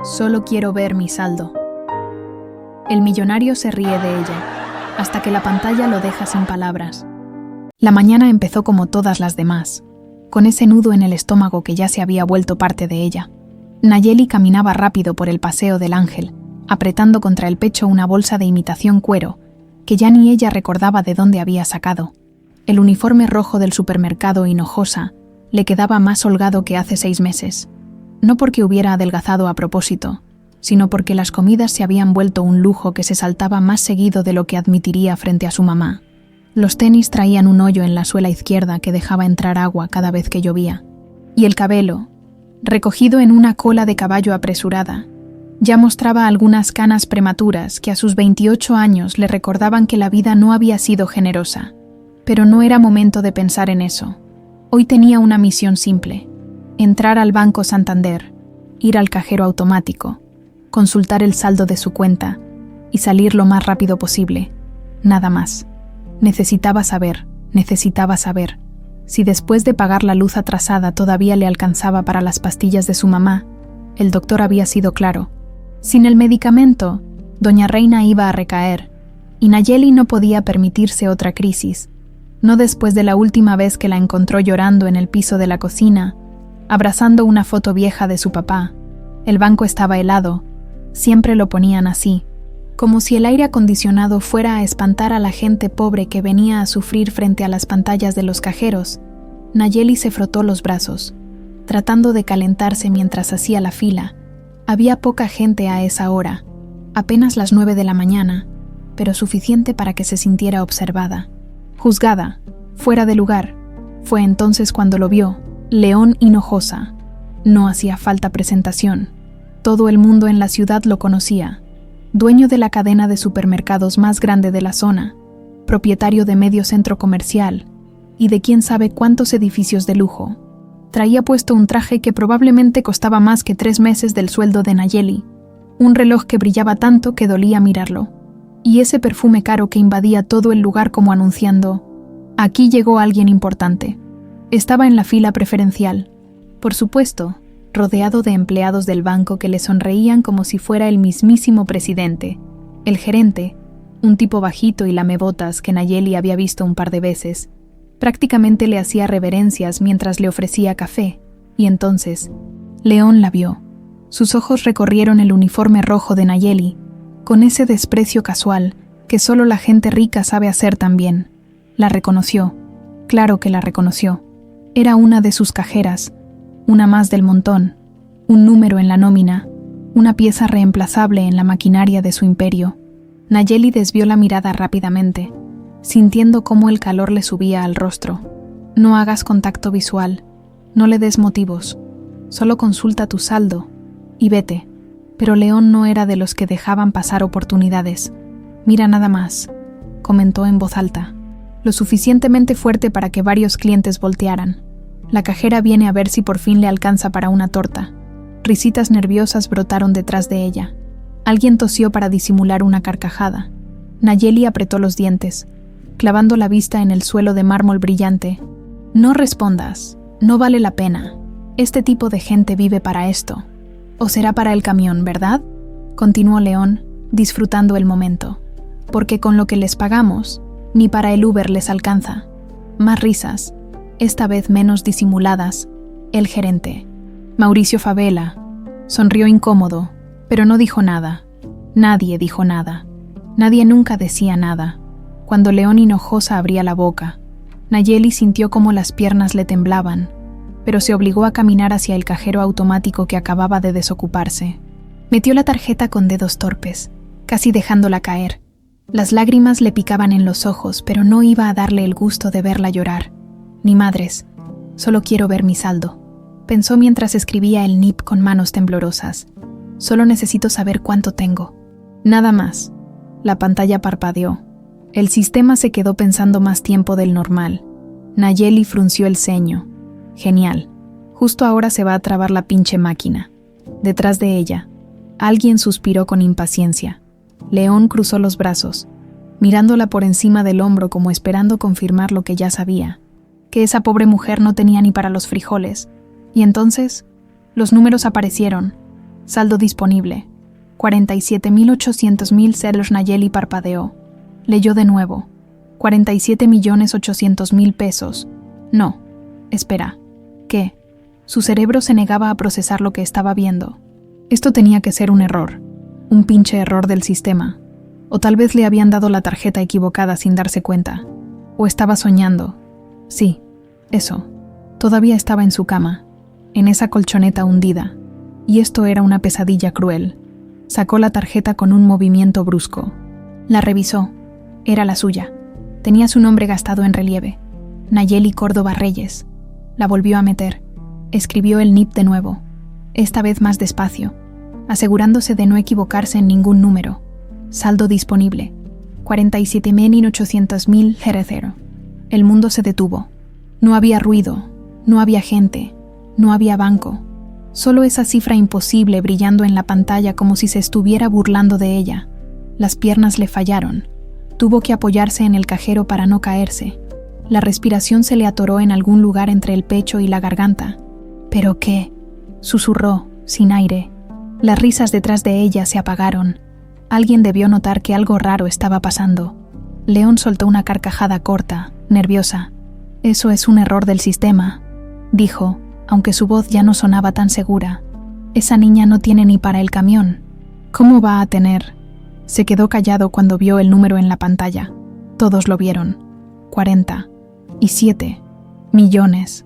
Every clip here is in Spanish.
Solo quiero ver mi saldo. El millonario se ríe de ella, hasta que la pantalla lo deja sin palabras. La mañana empezó como todas las demás, con ese nudo en el estómago que ya se había vuelto parte de ella. Nayeli caminaba rápido por el paseo del Ángel, apretando contra el pecho una bolsa de imitación cuero, que ya ni ella recordaba de dónde había sacado. El uniforme rojo del supermercado Hinojosa le quedaba más holgado que hace 6 meses. No porque hubiera adelgazado a propósito, sino porque las comidas se habían vuelto un lujo que se saltaba más seguido de lo que admitiría frente a su mamá. Los tenis traían un hoyo en la suela izquierda que dejaba entrar agua cada vez que llovía. Y el cabello, recogido en una cola de caballo apresurada, ya mostraba algunas canas prematuras que a sus 28 años le recordaban que la vida no había sido generosa. Pero no era momento de pensar en eso. Hoy tenía una misión simple: entrar al Banco Santander, ir al cajero automático, consultar el saldo de su cuenta y salir lo más rápido posible. Nada más. Necesitaba saber si después de pagar la luz atrasada todavía le alcanzaba para las pastillas de su mamá. El doctor había sido claro. Sin el medicamento, doña Reina iba a recaer, y Nayeli no podía permitirse otra crisis. No después de la última vez que la encontró llorando en el piso de la cocina, abrazando una foto vieja de su papá. El banco estaba helado. Siempre lo ponían así, como si el aire acondicionado fuera a espantar a la gente pobre que venía a sufrir frente a las pantallas de los cajeros. Nayeli se frotó los brazos, tratando de calentarse mientras hacía la fila. Había poca gente a esa hora, apenas las 9 de la mañana, pero suficiente para que se sintiera observada, juzgada, fuera de lugar. Fue entonces cuando lo vio, León Hinojosa. No hacía falta presentación. Todo el mundo en la ciudad lo conocía. Dueño de la cadena de supermercados más grande de la zona, propietario de medio centro comercial y de quién sabe cuántos edificios de lujo. Traía puesto un traje que probablemente costaba más que 3 meses del sueldo de Nayeli, un reloj que brillaba tanto que dolía mirarlo, y ese perfume caro que invadía todo el lugar como anunciando: aquí llegó alguien importante. Estaba en la fila preferencial, por supuesto, rodeado de empleados del banco que le sonreían como si fuera el mismísimo presidente. El gerente, un tipo bajito y lamebotas que Nayeli había visto un par de veces, prácticamente le hacía reverencias mientras le ofrecía café, y entonces León la vio. Sus ojos recorrieron el uniforme rojo de Nayeli, con ese desprecio casual que solo la gente rica sabe hacer también. La reconoció. Claro que la reconoció. Era una de sus cajeras, una más del montón, un número en la nómina, una pieza reemplazable en la maquinaria de su imperio. Nayeli desvió la mirada rápidamente, sintiendo cómo el calor le subía al rostro. No hagas contacto visual, no le des motivos, solo consulta tu saldo y vete. Pero León no era de los que dejaban pasar oportunidades. Mira nada más, comentó en voz alta, lo suficientemente fuerte para que varios clientes voltearan. La cajera viene a ver si por fin le alcanza para una torta. Risitas nerviosas brotaron detrás de ella. Alguien tosió para disimular una carcajada. Nayeli apretó los dientes, clavando la vista en el suelo de mármol brillante. No respondas, no vale la pena. Este tipo de gente vive para esto. O será para el camión, ¿verdad? Continuó León, disfrutando el momento. Porque con lo que les pagamos, ni para el Uber les alcanza. Más risas, esta vez menos disimuladas. El gerente, Mauricio Favela, sonrió incómodo, pero no dijo nada. Nadie dijo nada. Nadie nunca decía nada. Cuando León Hinojosa abría la boca, Nayeli sintió como las piernas le temblaban, pero se obligó a caminar hacia el cajero automático que acababa de desocuparse. Metió la tarjeta con dedos torpes, casi dejándola caer. Las lágrimas le picaban en los ojos, pero no iba a darle el gusto de verla llorar. Ni madres, solo quiero ver mi saldo, pensó mientras escribía el NIP con manos temblorosas. Solo necesito saber cuánto tengo. Nada más. La pantalla parpadeó. El sistema se quedó pensando más tiempo del normal. Nayeli frunció el ceño. Genial. Justo ahora se va a trabar la pinche máquina. Detrás de ella, alguien suspiró con impaciencia. León cruzó los brazos, mirándola por encima del hombro como esperando confirmar lo que ya sabía, que esa pobre mujer no tenía ni para los frijoles. Y entonces, los números aparecieron. Saldo disponible. 47.800.000 ceros. Nayeli parpadeó. Leyó de nuevo. 47.800.000 pesos. No. Espera. ¿Qué? Su cerebro se negaba a procesar lo que estaba viendo. Esto tenía que ser un error. Un pinche error del sistema. O tal vez le habían dado la tarjeta equivocada sin darse cuenta. O estaba soñando. Sí, eso. Todavía estaba en su cama, en esa colchoneta hundida. Y esto era una pesadilla cruel. Sacó la tarjeta con un movimiento brusco. La revisó. Era la suya. Tenía su nombre gastado en relieve. Nayeli Córdoba Reyes. La volvió a meter. Escribió el NIP de nuevo. Esta vez más despacio, asegurándose de no equivocarse en ningún número. Saldo disponible. 47.800.000 00. El mundo se detuvo. No había ruido, no había gente, no había banco. Solo esa cifra imposible brillando en la pantalla como si se estuviera burlando de ella. Las piernas le fallaron. Tuvo que apoyarse en el cajero para no caerse. La respiración se le atoró en algún lugar entre el pecho y la garganta. ¿Pero qué? Susurró, sin aire. Las risas detrás de ella se apagaron. Alguien debió notar que algo raro estaba pasando. León soltó una carcajada corta, nerviosa. «Eso es un error del sistema», dijo, aunque su voz ya no sonaba tan segura. «Esa niña no tiene ni para el camión». «¿Cómo va a tener?» Se quedó callado cuando vio el número en la pantalla. Todos lo vieron. 47 millones.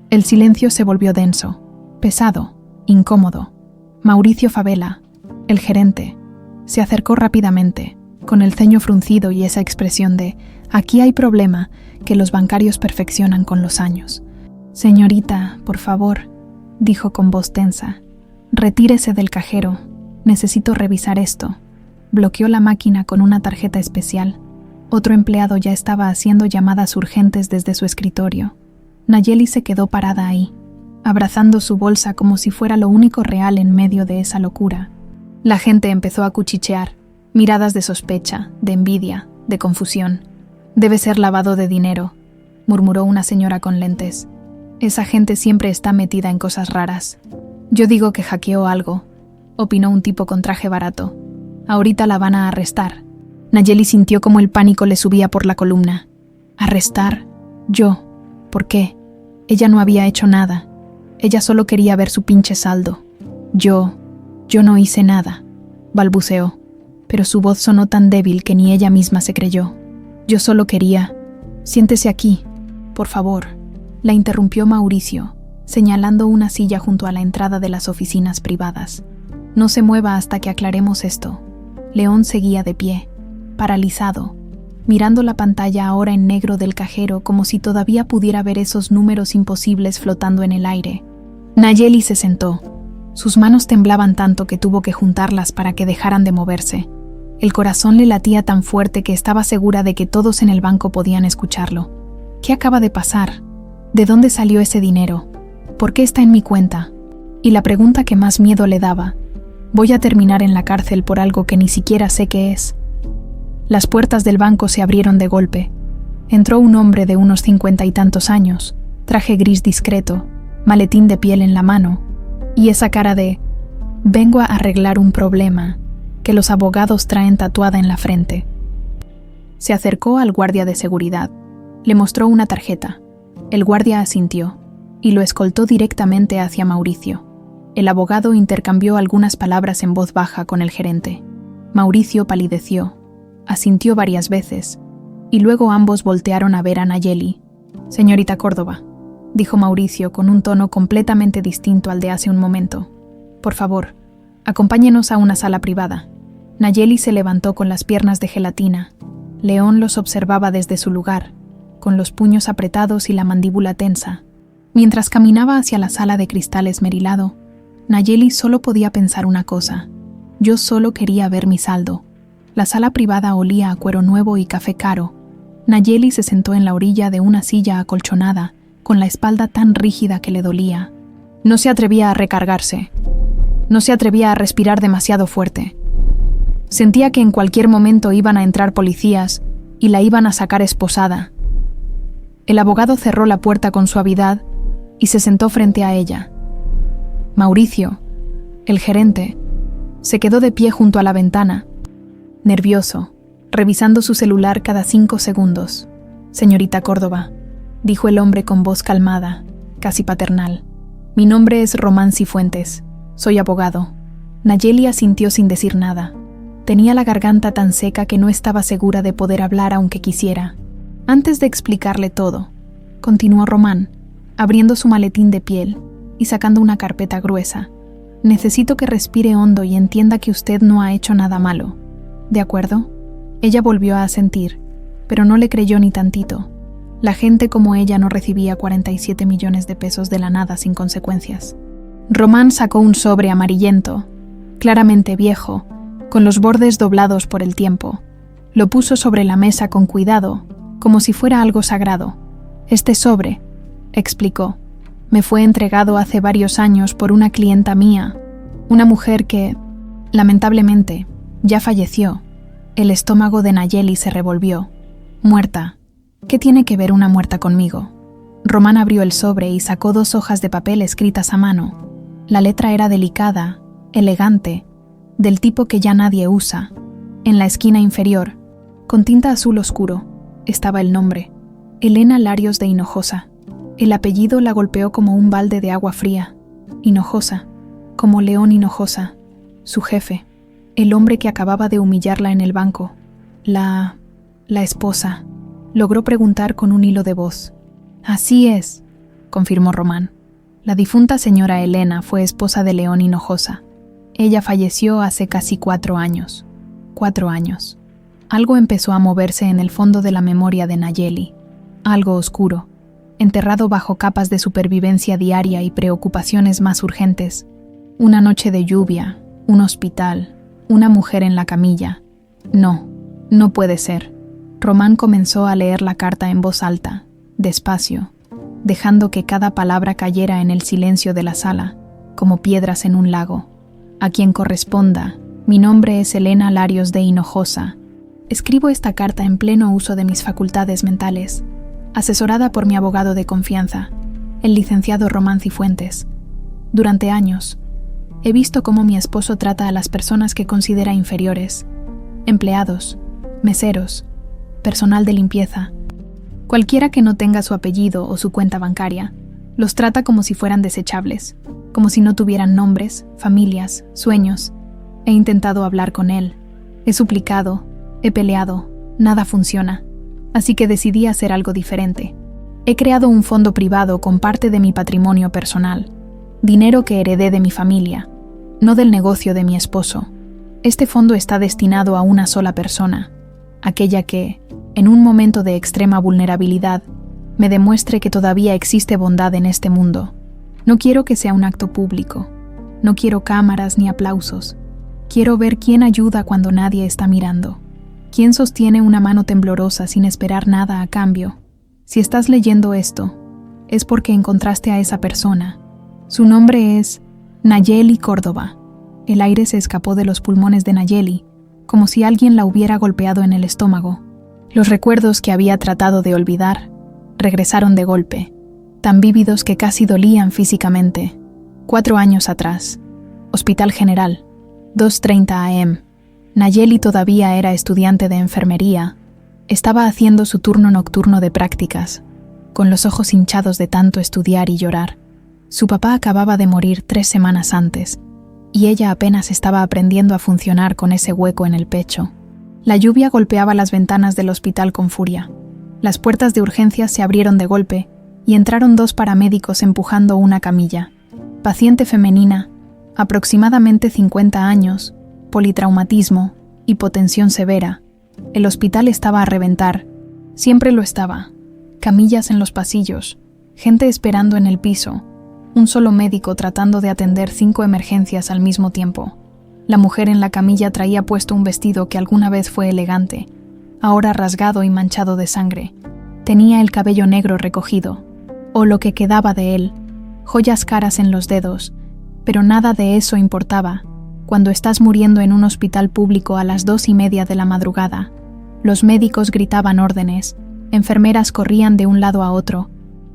El silencio se volvió denso, pesado, incómodo. Mauricio Favela, el gerente, se acercó rápidamente, con el ceño fruncido y esa expresión de «aquí hay problema» que los bancarios perfeccionan con los años. «Señorita, por favor», dijo con voz tensa, «retírese del cajero. Necesito revisar esto». Bloqueó la máquina con una tarjeta especial. Otro empleado ya estaba haciendo llamadas urgentes desde su escritorio. Nayeli se quedó parada ahí, abrazando su bolsa como si fuera lo único real en medio de esa locura. La gente empezó a cuchichear, miradas de sospecha, de envidia, de confusión. «Debe ser lavado de dinero», murmuró una señora con lentes. «Esa gente siempre está metida en cosas raras». «Yo digo que hackeó algo», opinó un tipo con traje barato. «Ahorita la van a arrestar». Nayeli sintió como el pánico le subía por la columna. «¿Arrestar? ¿Yo? ¿Por qué? Ella no había hecho nada. Ella solo quería ver su pinche saldo. Yo no hice nada», balbuceó, pero su voz sonó tan débil que ni ella misma se creyó. «Yo solo quería... Siéntese aquí, por favor», la interrumpió Mauricio, señalando una silla junto a la entrada de las oficinas privadas. «No se mueva hasta que aclaremos esto». León seguía de pie, paralizado, mirando la pantalla ahora en negro del cajero como si todavía pudiera ver esos números imposibles flotando en el aire. Nayeli se sentó. Sus manos temblaban tanto que tuvo que juntarlas para que dejaran de moverse. El corazón le latía tan fuerte que estaba segura de que todos en el banco podían escucharlo. ¿Qué acaba de pasar? ¿De dónde salió ese dinero? ¿Por qué está en mi cuenta? Y la pregunta que más miedo le daba: ¿voy a terminar en la cárcel por algo que ni siquiera sé qué es? Las puertas del banco se abrieron de golpe. Entró un hombre de unos 50 y tantos años, traje gris discreto, maletín de piel en la mano, y esa cara de «vengo a arreglar un problema» que los abogados traen tatuada en la frente. Se acercó al guardia de seguridad. Le mostró una tarjeta. El guardia asintió y lo escoltó directamente hacia Mauricio. El abogado intercambió algunas palabras en voz baja con el gerente. Mauricio palideció, asintió varias veces, y luego ambos voltearon a ver a Nayeli. «Señorita Córdoba», dijo Mauricio con un tono completamente distinto al de hace un momento. «Por favor, acompáñenos a una sala privada». Nayeli se levantó con las piernas de gelatina. León los observaba desde su lugar, con los puños apretados y la mandíbula tensa. Mientras caminaba hacia la sala de cristal esmerilado, Nayeli solo podía pensar una cosa: yo solo quería ver mi saldo. La sala privada olía a cuero nuevo y café caro. Nayeli se sentó en la orilla de una silla acolchonada, con la espalda tan rígida que le dolía. No se atrevía a recargarse. No se atrevía a respirar demasiado fuerte. Sentía que en cualquier momento iban a entrar policías y la iban a sacar esposada. El abogado cerró la puerta con suavidad y se sentó frente a ella. «Mauricio», El gerente se quedó de pie junto a la ventana, nervioso, revisando su celular cada 5 segundos. «Señorita Córdoba», dijo el hombre con voz calmada, casi paternal. «Mi nombre es Román Cifuentes. Soy abogado». Nayeli asintió sin decir nada. Tenía la garganta tan seca que no estaba segura de poder hablar aunque quisiera. Antes de explicarle todo, continuó Román, abriendo su maletín de piel y sacando una carpeta gruesa. «Necesito que respire hondo y entienda que usted no ha hecho nada malo. ¿De acuerdo?» Ella volvió a asentir, pero no le creyó ni tantito. La gente como ella no recibía 47 millones de pesos de la nada sin consecuencias. Román sacó un sobre amarillento, claramente viejo, con los bordes doblados por el tiempo. Lo puso sobre la mesa con cuidado, como si fuera algo sagrado. «Este sobre», explicó, «me fue entregado hace varios años por una clienta mía, una mujer que, lamentablemente, ya falleció». El estómago de Nayeli se revolvió. «Muerta. ¿Qué tiene que ver una muerta conmigo?» Román abrió el sobre y sacó 2 hojas de papel escritas a mano. La letra era delicada, elegante, del tipo que ya nadie usa. En la esquina inferior, con tinta azul oscuro, estaba el nombre: Elena Larios de Hinojosa. El apellido la golpeó como un balde de agua fría. Hinojosa, como León Hinojosa, su jefe, el hombre que acababa de humillarla en el banco. La esposa, logró preguntar con un hilo de voz. «Así es», confirmó Román. «La difunta señora Elena fue esposa de León Hinojosa. Ella falleció hace casi 4 años. 4 años». Algo empezó a moverse en el fondo de la memoria de Nayeli. Algo oscuro, enterrado bajo capas de supervivencia diaria y preocupaciones más urgentes. Una noche de lluvia, un hospital, una mujer en la camilla. No puede ser. Román comenzó a leer la carta en voz alta, despacio, dejando que cada palabra cayera en el silencio de la sala, como piedras en un lago. «A quien corresponda, mi nombre es Elena Larios de Hinojosa. Escribo esta carta en pleno uso de mis facultades mentales, asesorada por mi abogado de confianza, el licenciado Román Cifuentes. Durante años, he visto cómo mi esposo trata a las personas que considera inferiores: empleados, meseros, personal de limpieza. Cualquiera que no tenga su apellido o su cuenta bancaria, los trata como si fueran desechables, como si no tuvieran nombres, familias, sueños. He intentado hablar con él. He suplicado, he peleado, nada funciona. Así que decidí hacer algo diferente. He creado un fondo privado con parte de mi patrimonio personal, dinero que heredé de mi familia, no del negocio de mi esposo. Este fondo está destinado a una sola persona, aquella que, en un momento de extrema vulnerabilidad, me demuestre que todavía existe bondad en este mundo. No quiero que sea un acto público. No quiero cámaras ni aplausos. Quiero ver quién ayuda cuando nadie está mirando. Quién sostiene una mano temblorosa sin esperar nada a cambio. Si estás leyendo esto, es porque encontraste a esa persona. Su nombre es Nayeli Córdoba». El aire se escapó de los pulmones de Nayeli, como si alguien la hubiera golpeado en el estómago. Los recuerdos que había tratado de olvidar regresaron de golpe, tan vívidos que casi dolían físicamente. 4 años atrás, Hospital General, 2:30 am. Nayeli todavía era estudiante de enfermería. Estaba haciendo su turno nocturno de prácticas, con los ojos hinchados de tanto estudiar y llorar. Su papá acababa de morir 3 semanas antes, y ella apenas estaba aprendiendo a funcionar con ese hueco en el pecho. La lluvia golpeaba las ventanas del hospital con furia. Las puertas de urgencias se abrieron de golpe y entraron 2 paramédicos empujando una camilla. Paciente femenina, aproximadamente 50 años, politraumatismo, hipotensión severa. El hospital estaba a reventar. Siempre lo estaba. Camillas en los pasillos, gente esperando en el piso, un solo médico tratando de atender 5 emergencias al mismo tiempo. La mujer en la camilla traía puesto un vestido que alguna vez fue elegante, ahora rasgado y manchado de sangre. Tenía el cabello negro recogido, o lo que quedaba de él, joyas caras en los dedos, pero nada de eso importaba cuando estás muriendo en un hospital público a las 2:30 de la madrugada. Los médicos gritaban órdenes, enfermeras corrían de un lado a otro,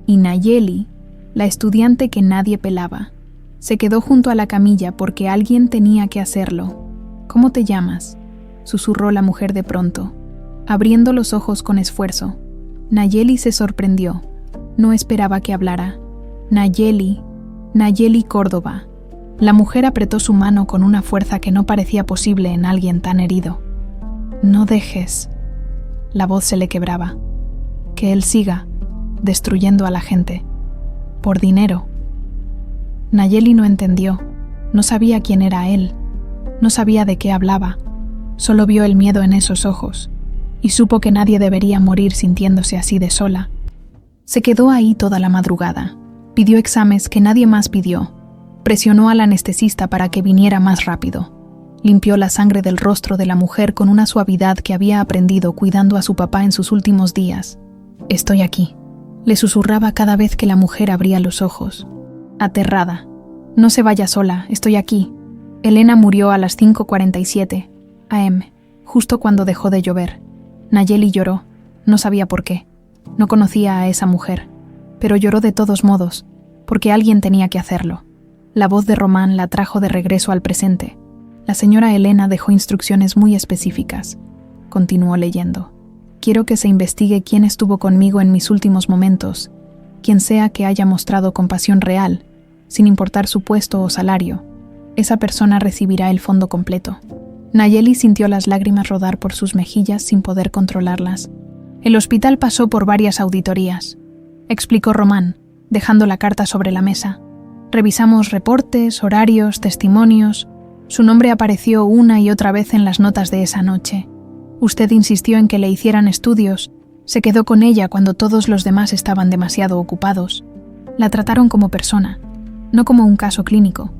y Nayeli, la estudiante que nadie pelaba, Se quedó junto a la camilla porque alguien tenía que hacerlo. ¿Cómo te llamas?, susurró la mujer de pronto, abriendo los ojos con esfuerzo. Nayeli se sorprendió. No esperaba que hablara. Nayeli Córdoba. La mujer apretó su mano con una fuerza que no parecía posible en alguien tan herido. No dejes. La voz se le quebraba. Que él siga, destruyendo a la gente. Por dinero. Nayeli no entendió. No sabía quién era él. No sabía de qué hablaba. Solo vio el miedo en esos ojos. Y supo que nadie debería morir sintiéndose así de sola. Se quedó ahí toda la madrugada. Pidió exámenes que nadie más pidió. Presionó al anestesista para que viniera más rápido. Limpió la sangre del rostro de la mujer con una suavidad que había aprendido cuidando a su papá en sus últimos días. «Estoy aquí», le susurraba cada vez que la mujer abría los ojos. Aterrada. «No se vaya sola, estoy aquí». Elena murió a las 5:47 am, justo cuando dejó de llover. Nayeli lloró. No sabía por qué. No conocía a esa mujer. Pero lloró de todos modos, porque alguien tenía que hacerlo. La voz de Román la trajo de regreso al presente. La señora Elena dejó instrucciones muy específicas. Continuó leyendo. Quiero que se investigue quién estuvo conmigo en mis últimos momentos, quien sea que haya mostrado compasión real, sin importar su puesto o salario. Esa persona recibirá el fondo completo. Nayeli sintió las lágrimas rodar por sus mejillas sin poder controlarlas. El hospital pasó por varias auditorías, explicó Román, dejando la carta sobre la mesa. Revisamos reportes, horarios, testimonios. Su nombre apareció una y otra vez en las notas de esa noche. Usted insistió en que le hicieran estudios. Se quedó con ella cuando todos los demás estaban demasiado ocupados. La trataron como persona, no como un caso clínico.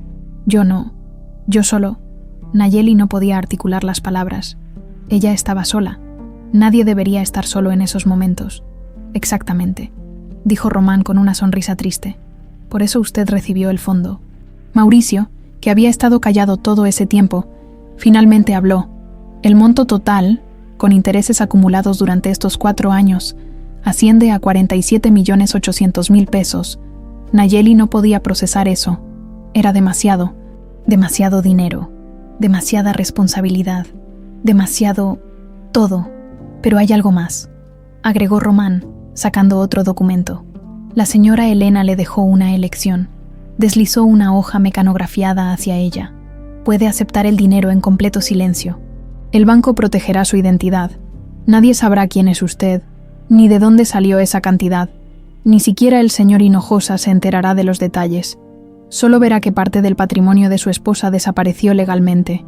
Yo solo. Nayeli no podía articular las palabras. Ella estaba sola. Nadie debería estar solo en esos momentos. Exactamente, dijo Román con una sonrisa triste. Por eso usted recibió el fondo. Mauricio, que había estado callado todo ese tiempo, finalmente habló. El monto total, con intereses acumulados durante estos 4 años, asciende a 47.800.000 pesos. Nayeli no podía procesar eso. Era demasiado dinero, demasiada responsabilidad, demasiado todo. Pero hay algo más, agregó Román, sacando otro documento. La señora Elena le dejó una elección. Deslizó una hoja mecanografiada hacia ella. Puede aceptar el dinero en completo silencio. El banco protegerá su identidad. Nadie sabrá quién es usted, ni de dónde salió esa cantidad. Ni siquiera el señor Hinojosa se enterará de los detalles. Solo verá que parte del patrimonio de su esposa desapareció legalmente.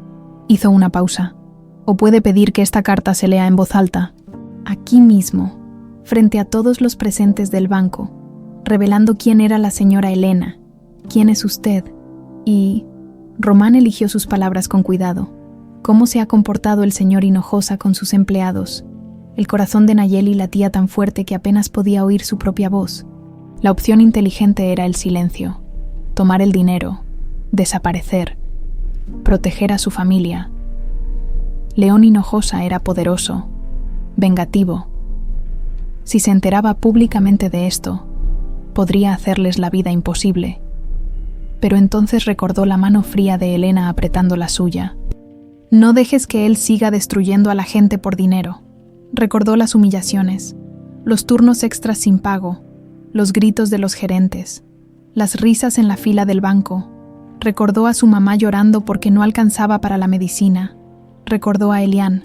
Hizo una pausa. O puede pedir que esta carta se lea en voz alta, aquí mismo, frente a todos los presentes del banco, revelando quién era la señora Elena, quién es usted. Y Román eligió sus palabras con cuidado. ¿Cómo se ha comportado el señor Hinojosa con sus empleados? El corazón de Nayeli latía tan fuerte que apenas podía oír su propia voz. La opción inteligente era el silencio. Tomar el dinero, desaparecer, proteger a su familia. León Hinojosa era poderoso, vengativo. Si se enteraba públicamente de esto, podría hacerles la vida imposible. Pero entonces recordó la mano fría de Elena apretando la suya. No dejes que él siga destruyendo a la gente por dinero. Recordó las humillaciones, los turnos extras sin pago, los gritos de los gerentes, las risas en la fila del banco. Recordó a su mamá llorando porque no alcanzaba para la medicina. Recordó a Elian,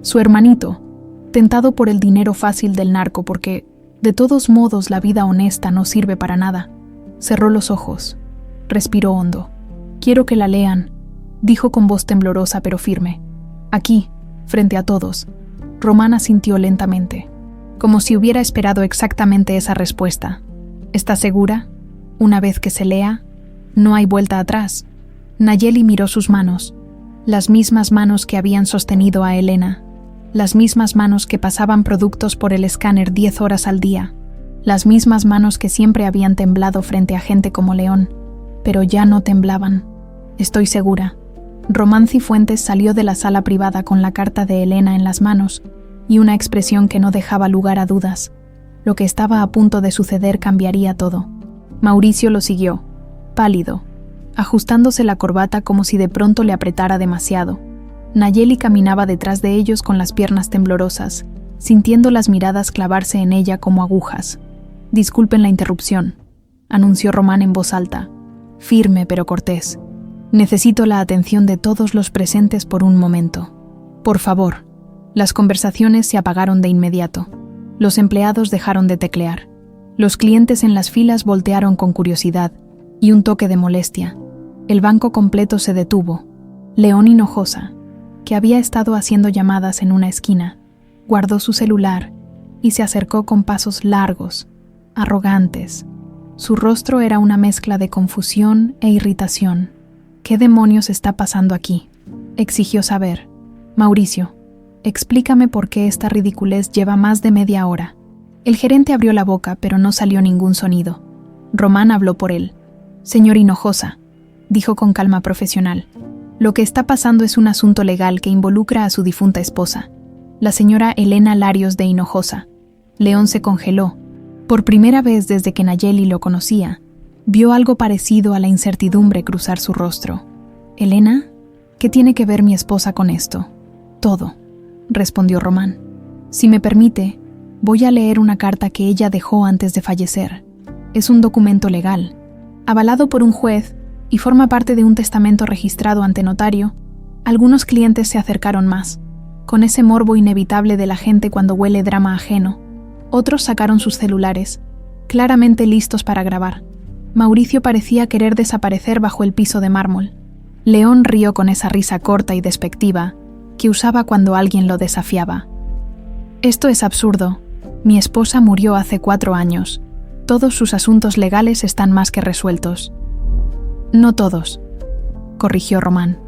su hermanito, tentado por el dinero fácil del narco porque, de todos modos, la vida honesta no sirve para nada. Cerró los ojos. Respiró hondo. Quiero que la lean, dijo con voz temblorosa pero firme. Aquí, frente a todos. Román asintió lentamente, como si hubiera esperado exactamente esa respuesta. ¿Está segura? Una vez que se lea, no hay vuelta atrás. Nayeli miró sus manos, las mismas manos que habían sostenido a Elena, las mismas manos que pasaban productos por el escáner 10 horas al día, las mismas manos que siempre habían temblado frente a gente como León, pero ya no temblaban. Estoy segura. Román Cifuentes salió de la sala privada con la carta de Elena en las manos y una expresión que no dejaba lugar a dudas. Lo que estaba a punto de suceder cambiaría todo. Mauricio lo siguió, pálido, ajustándose la corbata como si de pronto le apretara demasiado. Nayeli caminaba detrás de ellos con las piernas temblorosas, sintiendo las miradas clavarse en ella como agujas. «Disculpen la interrupción», anunció Román en voz alta, firme pero cortés. «Necesito la atención de todos los presentes por un momento. Por favor». Las conversaciones se apagaron de inmediato. Los empleados dejaron de teclear. Los clientes en las filas voltearon con curiosidad y un toque de molestia. El banco completo se detuvo. León Hinojosa, que había estado haciendo llamadas en una esquina, guardó su celular y se acercó con pasos largos, arrogantes. Su rostro era una mezcla de confusión e irritación. «¿Qué demonios está pasando aquí?», exigió saber. «Mauricio, explícame por qué esta ridiculez lleva más de media hora». El gerente abrió la boca, pero no salió ningún sonido. Román habló por él. «Señor Hinojosa», dijo con calma profesional, «lo que está pasando es un asunto legal que involucra a su difunta esposa, la señora Elena Larios de Hinojosa». León se congeló. Por primera vez desde que Nayeli lo conocía, vio algo parecido a la incertidumbre cruzar su rostro. «¿Elena? ¿Qué tiene que ver mi esposa con esto?» «Todo», respondió Román. «Si me permite, voy a leer una carta que ella dejó antes de fallecer. Es un documento legal, avalado por un juez y forma parte de un testamento registrado ante notario». Algunos clientes se acercaron más, con ese morbo inevitable de la gente cuando huele drama ajeno. Otros sacaron sus celulares, claramente listos para grabar. Mauricio parecía querer desaparecer bajo el piso de mármol. León rió con esa risa corta y despectiva que usaba cuando alguien lo desafiaba. «Esto es absurdo. Mi esposa murió hace 4 años. Todos sus asuntos legales están más que resueltos». «No todos», corrigió Román.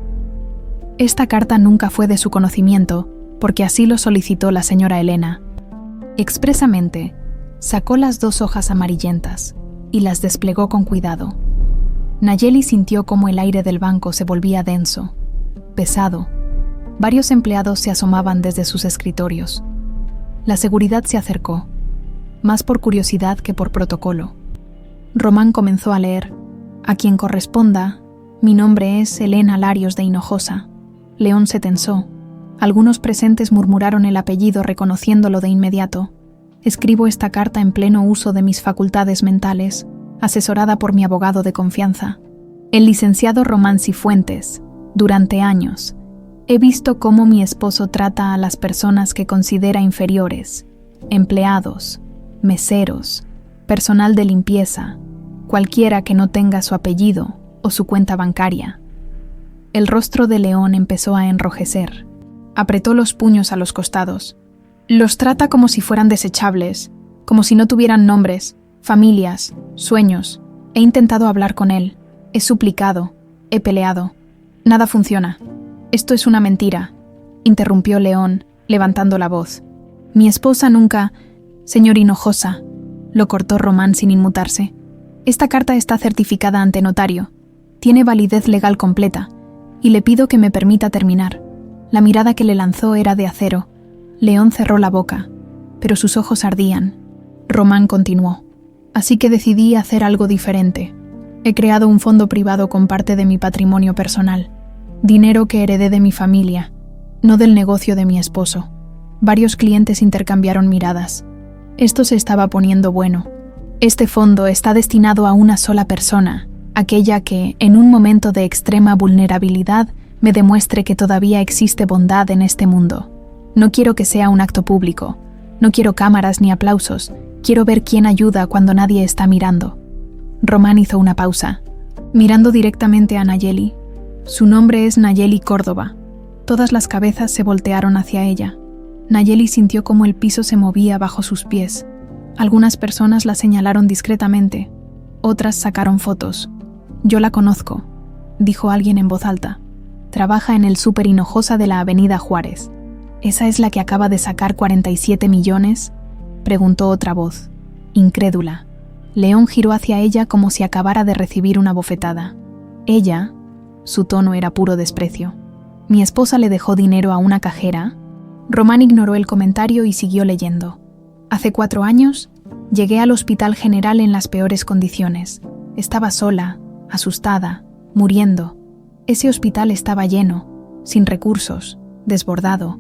«Esta carta nunca fue de su conocimiento, porque así lo solicitó la señora Elena». Expresamente, sacó las 2 hojas amarillentas y las desplegó con cuidado. Nayeli sintió cómo el aire del banco se volvía denso, pesado. Varios empleados se asomaban desde sus escritorios. La seguridad se acercó, más por curiosidad que por protocolo. Román comenzó a leer. «A quien corresponda, mi nombre es Elena Larios de Hinojosa». León se tensó. Algunos presentes murmuraron el apellido reconociéndolo de inmediato. «Escribo esta carta en pleno uso de mis facultades mentales, asesorada por mi abogado de confianza, el licenciado Román Cifuentes. Durante años, he visto cómo mi esposo trata a las personas que considera inferiores, empleados, meseros, personal de limpieza, cualquiera que no tenga su apellido o su cuenta bancaria». El rostro de León empezó a enrojecer. Apretó los puños a los costados. «Los trata como si fueran desechables, como si no tuvieran nombres, familias, sueños. He intentado hablar con él, he suplicado, he peleado. Nada funciona. Esto es una mentira», interrumpió León, levantando la voz. «Mi esposa nunca...» «Señor Hinojosa», lo cortó Román sin inmutarse. «Esta carta está certificada ante notario. Tiene validez legal completa, y le pido que me permita terminar». La mirada que le lanzó era de acero. León cerró la boca, pero sus ojos ardían. Román continuó. «Así que decidí hacer algo diferente. He creado un fondo privado con parte de mi patrimonio personal. Dinero que heredé de mi familia, no del negocio de mi esposo». Varios clientes intercambiaron miradas. Esto se estaba poniendo bueno. «Este fondo está destinado a una sola persona, aquella que, en un momento de extrema vulnerabilidad, me demuestre que todavía existe bondad en este mundo. No quiero que sea un acto público. No quiero cámaras ni aplausos. Quiero ver quién ayuda cuando nadie está mirando». Román hizo una pausa, mirando directamente a Nayeli. Su nombre es Nayeli Córdoba. Todas las cabezas se voltearon hacia ella. Nayeli sintió cómo el piso se movía bajo sus pies. Algunas personas la señalaron discretamente. Otras sacaron fotos. «Yo la conozco», dijo alguien en voz alta. «Trabaja en el Súper Hinojosa de la Avenida Juárez». «¿Esa es la que acaba de sacar 47 millones?» preguntó otra voz, incrédula. León giró hacia ella como si acabara de recibir una bofetada. «Ella», su tono era puro desprecio. «¿Mi esposa le dejó dinero a una cajera?» Román ignoró el comentario y siguió leyendo. «Hace 4 años, llegué al Hospital General en las peores condiciones. Estaba sola, asustada, muriendo. Ese hospital estaba lleno, sin recursos, desbordado,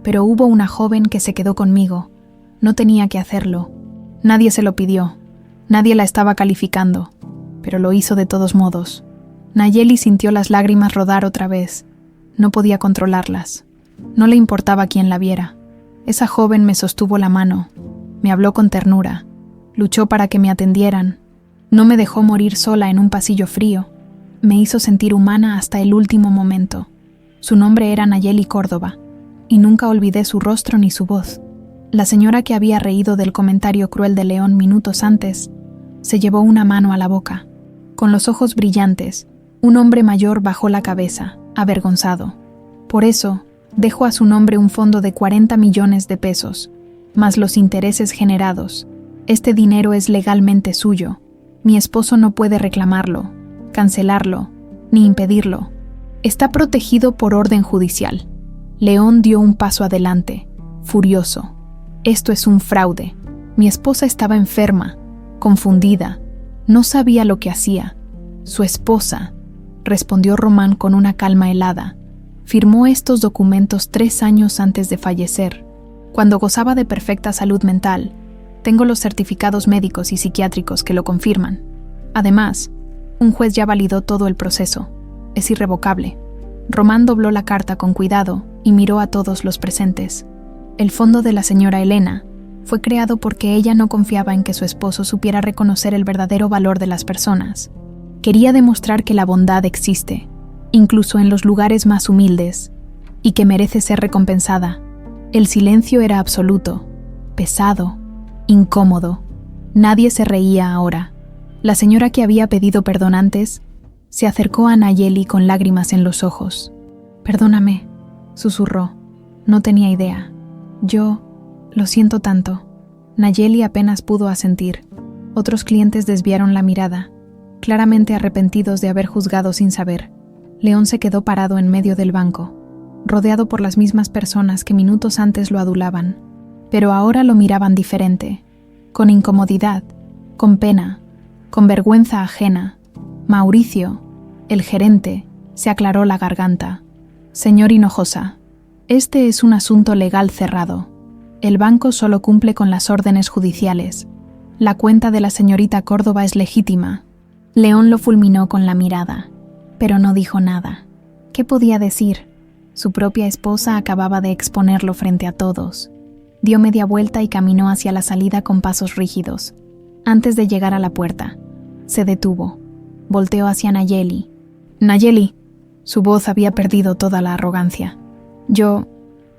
pero hubo una joven que se quedó conmigo. No tenía que hacerlo. Nadie se lo pidió. Nadie la estaba calificando, pero lo hizo de todos modos. Nayeli sintió las lágrimas rodar otra vez. No podía controlarlas. No le importaba quién la viera. Esa joven me sostuvo la mano, me habló con ternura, luchó para que me atendieran, no me dejó morir sola en un pasillo frío, me hizo sentir humana hasta el último momento. Su nombre era Nayeli Córdoba, y nunca olvidé su rostro ni su voz. La señora que había reído del comentario cruel de León minutos antes, se llevó una mano a la boca. Con los ojos brillantes, un hombre mayor bajó la cabeza, avergonzado. Por eso, dejó a su nombre un fondo de 40 millones de pesos, más los intereses generados. Este dinero es legalmente suyo. Mi esposo no puede reclamarlo, cancelarlo, ni impedirlo. Está protegido por orden judicial. León dio un paso adelante, furioso. Esto es un fraude. Mi esposa estaba enferma, confundida. No sabía lo que hacía. Su esposa, respondió Román con una calma helada, firmó estos documentos 3 años antes de fallecer, cuando gozaba de perfecta salud mental. Tengo los certificados médicos y psiquiátricos que lo confirman. Además, un juez ya validó todo el proceso. Es irrevocable. Román dobló la carta con cuidado y miró a todos los presentes. El fondo de la señora Elena fue creado porque ella no confiaba en que su esposo supiera reconocer el verdadero valor de las personas. Quería demostrar que la bondad existe, incluso en los lugares más humildes, y que merece ser recompensada. El silencio era absoluto, pesado, incómodo. Nadie se reía ahora. La señora que había pedido perdón antes se acercó a Nayeli con lágrimas en los ojos. «Perdóname», susurró. «No tenía idea. Yo lo siento tanto». Nayeli apenas pudo asentir. Otros clientes desviaron la mirada, claramente arrepentidos de haber juzgado sin saber. León se quedó parado en medio del banco, rodeado por las mismas personas que minutos antes lo adulaban, pero ahora lo miraban diferente, con incomodidad, con pena, con vergüenza ajena. Mauricio, el gerente, se aclaró la garganta. «Señor Hinojosa, este es un asunto legal cerrado. El banco solo cumple con las órdenes judiciales. La cuenta de la señorita Córdoba es legítima». León lo fulminó con la mirada, pero no dijo nada. ¿Qué podía decir? Su propia esposa acababa de exponerlo frente a todos. Dio media vuelta y caminó hacia la salida con pasos rígidos. Antes de llegar a la puerta, se detuvo. Volteó hacia Nayeli. «Nayeli». Su voz había perdido toda la arrogancia. «Yo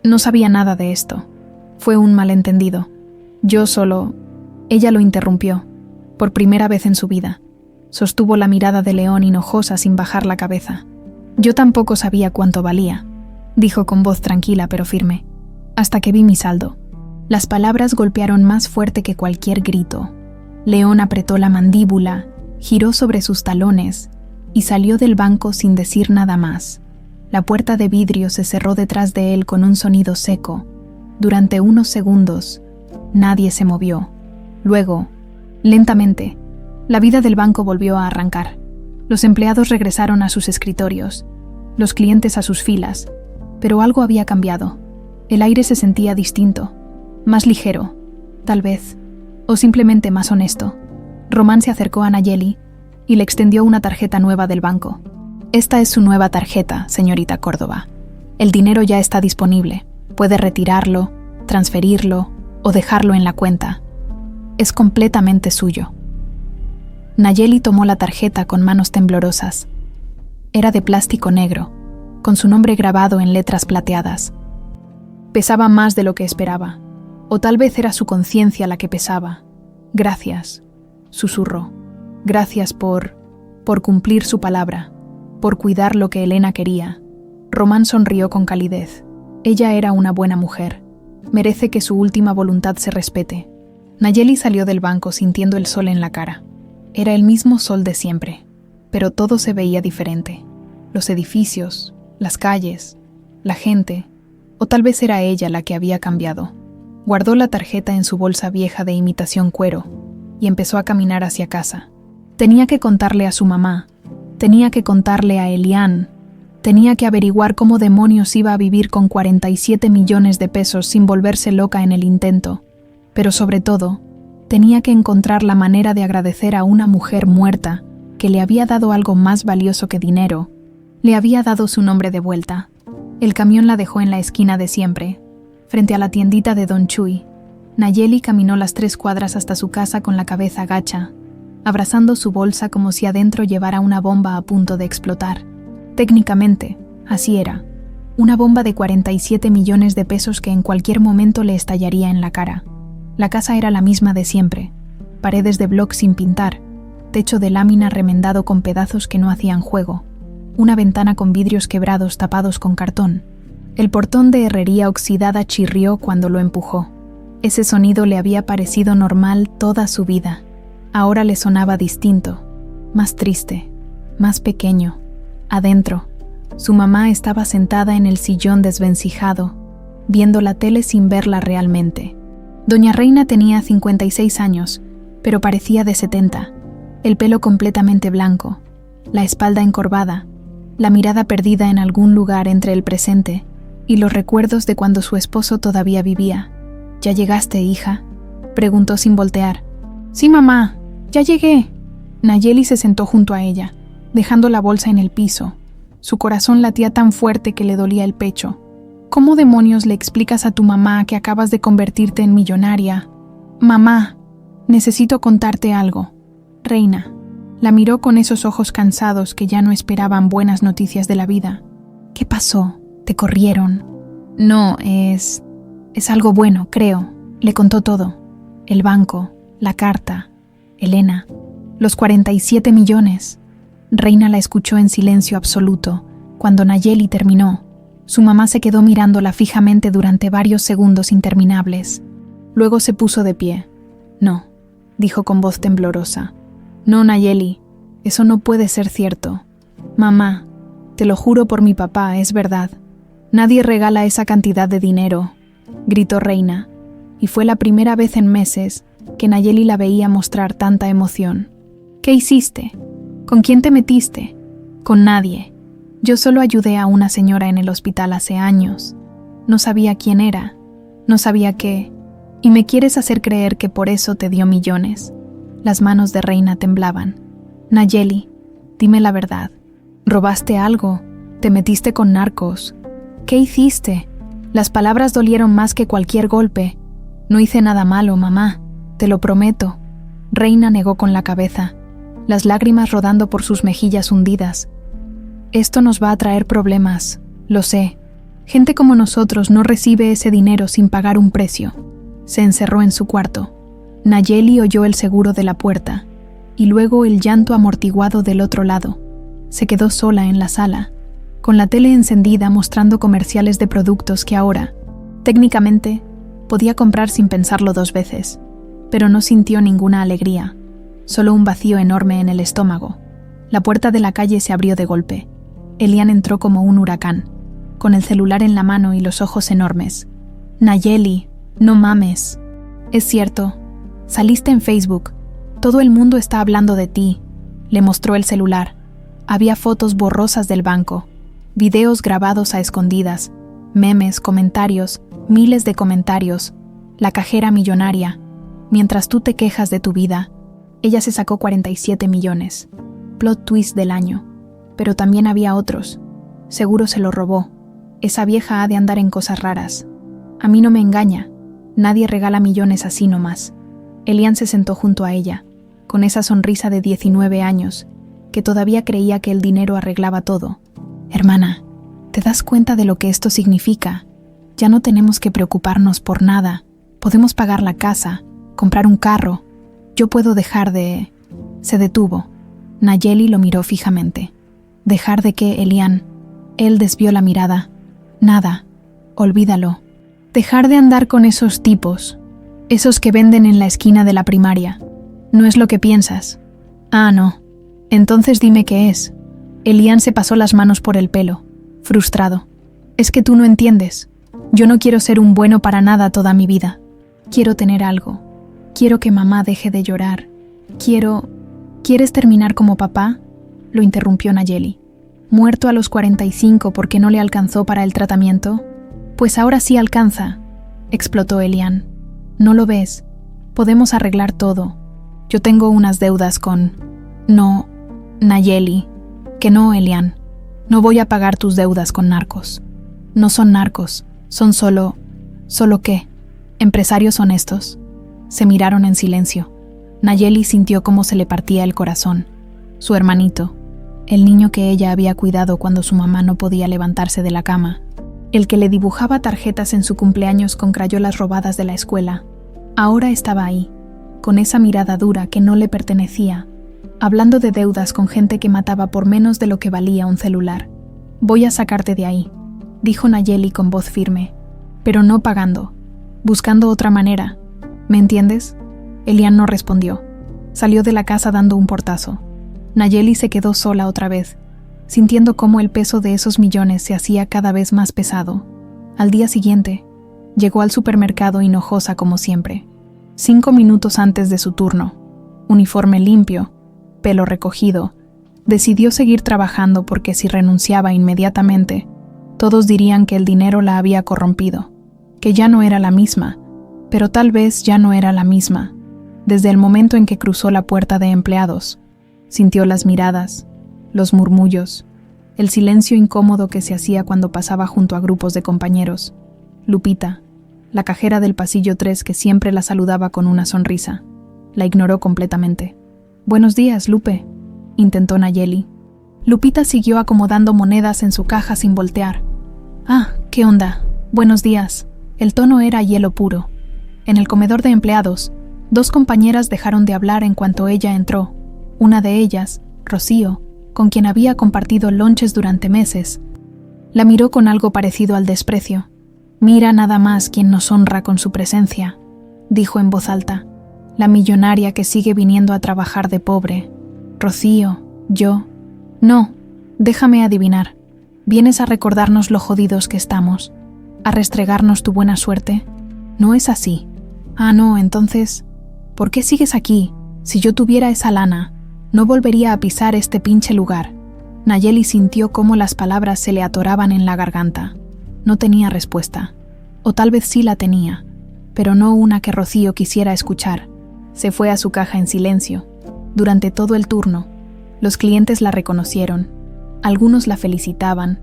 no sabía nada de esto. Fue un malentendido. Yo solo...». Ella lo interrumpió, por primera vez en su vida. Sostuvo la mirada de León Hinojosa sin bajar la cabeza. «Yo tampoco sabía cuánto valía», dijo con voz tranquila pero firme, «hasta que vi mi saldo». Las palabras golpearon más fuerte que cualquier grito. León apretó la mandíbula, giró sobre sus talones y salió del banco sin decir nada más. La puerta de vidrio se cerró detrás de él con un sonido seco. Durante unos segundos, nadie se movió. Luego, lentamente, la vida del banco volvió a arrancar. Los empleados regresaron a sus escritorios, los clientes a sus filas, pero algo había cambiado. El aire se sentía distinto, más ligero, tal vez, o simplemente más honesto. Román se acercó a Nayeli y le extendió una tarjeta nueva del banco. «Esta es su nueva tarjeta, señorita Córdoba. El dinero ya está disponible. Puede retirarlo, transferirlo o dejarlo en la cuenta. Es completamente suyo». Nayeli tomó la tarjeta con manos temblorosas. Era de plástico negro, con su nombre grabado en letras plateadas. Pesaba más de lo que esperaba, o tal vez era su conciencia la que pesaba. «Gracias», susurró. «Gracias por cumplir su palabra, por cuidar lo que Elena quería». Román sonrió con calidez. Ella era una buena mujer. Merece que su última voluntad se respete. Nayeli salió del banco sintiendo el sol en la cara. Era el mismo sol de siempre, pero todo se veía diferente. Los edificios, las calles, la gente, o tal vez era ella la que había cambiado. Guardó la tarjeta en su bolsa vieja de imitación cuero y empezó a caminar hacia casa. Tenía que contarle a su mamá, Tenía que contarle a Elian. Tenía que averiguar cómo demonios iba a vivir con 47 millones de pesos sin volverse loca en el intento. Pero sobre todo, tenía que encontrar la manera de agradecer a una mujer muerta que le había dado algo más valioso que dinero. Le había dado su nombre de vuelta. El camión la dejó en la esquina de siempre, frente a la tiendita de Don Chuy. Nayeli caminó las 3 cuadras hasta su casa con la cabeza gacha, abrazando su bolsa como si adentro llevara una bomba a punto de explotar. Técnicamente, así era. Una bomba de 47 millones de pesos que en cualquier momento le estallaría en la cara. La casa era la misma de siempre. Paredes de bloc sin pintar, techo de lámina remendado con pedazos que no hacían juego, una ventana con vidrios quebrados tapados con cartón. El portón de herrería oxidada chirrió cuando lo empujó. Ese sonido le había parecido normal toda su vida. Ahora le sonaba distinto, más triste, más pequeño. Adentro, su mamá estaba sentada en el sillón desvencijado, viendo la tele sin verla realmente. Doña Reina tenía 56 años, pero parecía de 70. El pelo completamente blanco, la espalda encorvada, la mirada perdida en algún lugar entre el presente y los recuerdos de cuando su esposo todavía vivía. «¿Ya llegaste, hija?», preguntó sin voltear. «Sí, mamá, ya llegué». Nayeli se sentó junto a ella, dejando la bolsa en el piso. Su corazón latía tan fuerte que le dolía el pecho. «¿Cómo demonios le explicas a tu mamá que acabas de convertirte en millonaria?» «Mamá, necesito contarte algo». Reina la miró con esos ojos cansados que ya no esperaban buenas noticias de la vida. «¿Qué pasó? ¿Te corrieron?» «No, es algo bueno, creo». Le contó todo. El banco, la carta, Elena, los 47 millones. Reina la escuchó en silencio absoluto. Cuando Nayeli terminó, su mamá se quedó mirándola fijamente durante varios segundos interminables. Luego se puso de pie. «No», dijo con voz temblorosa. «No, Nayeli, eso no puede ser cierto. Mamá, te lo juro por mi papá, es verdad. Nadie regala esa cantidad de dinero», gritó Reina, y fue la primera vez en meses que Nayeli la veía mostrar tanta emoción. «¿Qué hiciste? ¿Con quién te metiste?» «Con nadie. Yo solo ayudé a una señora en el hospital hace años. No sabía quién era, no sabía qué, y me quieres hacer creer que por eso te dio millones». Las manos de Reina temblaban. «Nayeli, dime la verdad. ¿Robaste algo? ¿Te metiste con narcos? ¿Qué hiciste?» Las palabras dolieron más que cualquier golpe. «No hice nada malo, mamá, te lo prometo». Reina negó con la cabeza, las lágrimas rodando por sus mejillas hundidas. «Esto nos va a traer problemas, lo sé. Gente como nosotros no recibe ese dinero sin pagar un precio». Se encerró en su cuarto. Nayeli oyó el seguro de la puerta, y luego el llanto amortiguado del otro lado. Se quedó sola en la sala, con la tele encendida mostrando comerciales de productos que ahora, técnicamente, podía comprar sin pensarlo 2 veces, pero no sintió ninguna alegría, solo un vacío enorme en el estómago. La puerta de la calle se abrió de golpe. Elian entró como un huracán, con el celular en la mano y los ojos enormes. «Nayeli, no mames. Es cierto. Saliste en Facebook. Todo el mundo está hablando de ti». Le mostró el celular. Había fotos borrosas del banco, videos grabados a escondidas, memes, comentarios, miles de comentarios. La cajera millonaria. Mientras tú te quejas de tu vida, ella se sacó 47 millones. Plot twist del año. Pero también había otros. Seguro se lo robó. Esa vieja ha de andar en cosas raras. A mí no me engaña. Nadie regala millones así nomás. Elian se sentó junto a ella, con esa sonrisa de 19 años, que todavía creía que el dinero arreglaba todo. «Hermana, ¿te das cuenta de lo que esto significa? Ya no tenemos que preocuparnos por nada. Podemos pagar la casa, comprar un carro. Yo puedo dejar de...» Se detuvo. Nayeli lo miró fijamente. «¿Dejar de qué, Elian?» Él desvió la mirada. «Nada. Olvídalo. Dejar de andar con esos tipos. Esos que venden en la esquina de la primaria. No es lo que piensas». «Ah, no. Entonces dime qué es». Elian se pasó las manos por el pelo, frustrado. «Es que tú no entiendes. Yo no quiero ser un bueno para nada toda mi vida. Quiero tener algo. Quiero que mamá deje de llorar. ¿Quieres terminar como papá? lo interrumpió Nayeli. ¿Muerto a los 45 porque no le alcanzó para el tratamiento? Pues ahora sí alcanza, explotó Elian. ¿No lo ves? Podemos arreglar todo. Yo tengo unas deudas con... No, Nayeli. Que no, Elian. No voy a pagar tus deudas con narcos. No son narcos, son solo... ¿Solo qué? ¿Empresarios honestos? Se miraron en silencio. Nayeli sintió cómo se le partía el corazón. Su hermanito, el niño que ella había cuidado cuando su mamá no podía levantarse de la cama, el que le dibujaba tarjetas en su cumpleaños con crayolas robadas de la escuela, ahora estaba ahí, con esa mirada dura que no le pertenecía, hablando de deudas con gente que mataba por menos de lo que valía un celular. «Voy a sacarte de ahí», dijo Nayeli con voz firme, «pero no pagando, buscando otra manera. ¿Me entiendes?» Elian no respondió. Salió de la casa dando un portazo. Nayeli se quedó sola otra vez, sintiendo cómo el peso de esos millones se hacía cada vez más pesado. Al día siguiente, llegó al supermercado enojosa como siempre. 5 minutos antes de su turno, uniforme limpio, pelo recogido, decidió seguir trabajando porque si renunciaba inmediatamente, todos dirían que el dinero la había corrompido, que ya no era la misma, pero tal vez ya no era la misma. Desde el momento en que cruzó la puerta de empleados, sintió las miradas, los murmullos, el silencio incómodo que se hacía cuando pasaba junto a grupos de compañeros. Lupita, la cajera del pasillo 3 que siempre la saludaba con una sonrisa, la ignoró completamente. «Buenos días, Lupe», intentó Nayeli. Lupita siguió acomodando monedas en su caja sin voltear. «Ah, ¿qué onda? Buenos días». El tono era hielo puro. En el comedor de empleados, 2 compañeras dejaron de hablar en cuanto ella entró. Una de ellas, Rocío, con quien había compartido lonches durante meses, la miró con algo parecido al desprecio. «Mira nada más quien nos honra con su presencia», dijo en voz alta. «La millonaria que sigue viniendo a trabajar de pobre. Rocío, yo... No, déjame adivinar. ¿Vienes a recordarnos lo jodidos que estamos? ¿A restregarnos tu buena suerte? No es así. Ah, no, entonces... ¿Por qué sigues aquí? Si yo tuviera esa lana, no volvería a pisar este pinche lugar». Nayeli sintió cómo las palabras se le atoraban en la garganta. No tenía respuesta. O tal vez sí la tenía, pero no una que Rocío quisiera escuchar. Se fue a su caja en silencio. Durante todo el turno, los clientes la reconocieron. Algunos la felicitaban,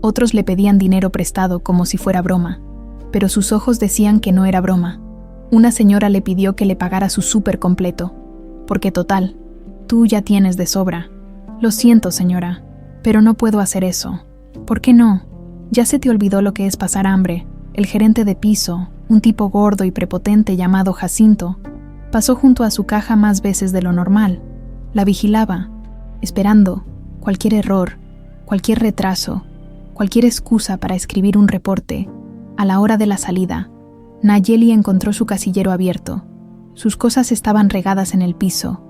otros le pedían dinero prestado como si fuera broma, pero sus ojos decían que no era broma. Una señora le pidió que le pagara su súper completo, porque total, tú ya tienes de sobra. «Lo siento, señora, pero no puedo hacer eso». «¿Por qué no? Ya se te olvidó lo que es pasar hambre». El gerente de piso, un tipo gordo y prepotente llamado Jacinto, pasó junto a su caja más veces de lo normal. La vigilaba, esperando cualquier error, cualquier retraso, cualquier excusa para escribir un reporte. A la hora de la salida, Nayeli encontró su casillero abierto. Sus cosas estaban regadas en el piso.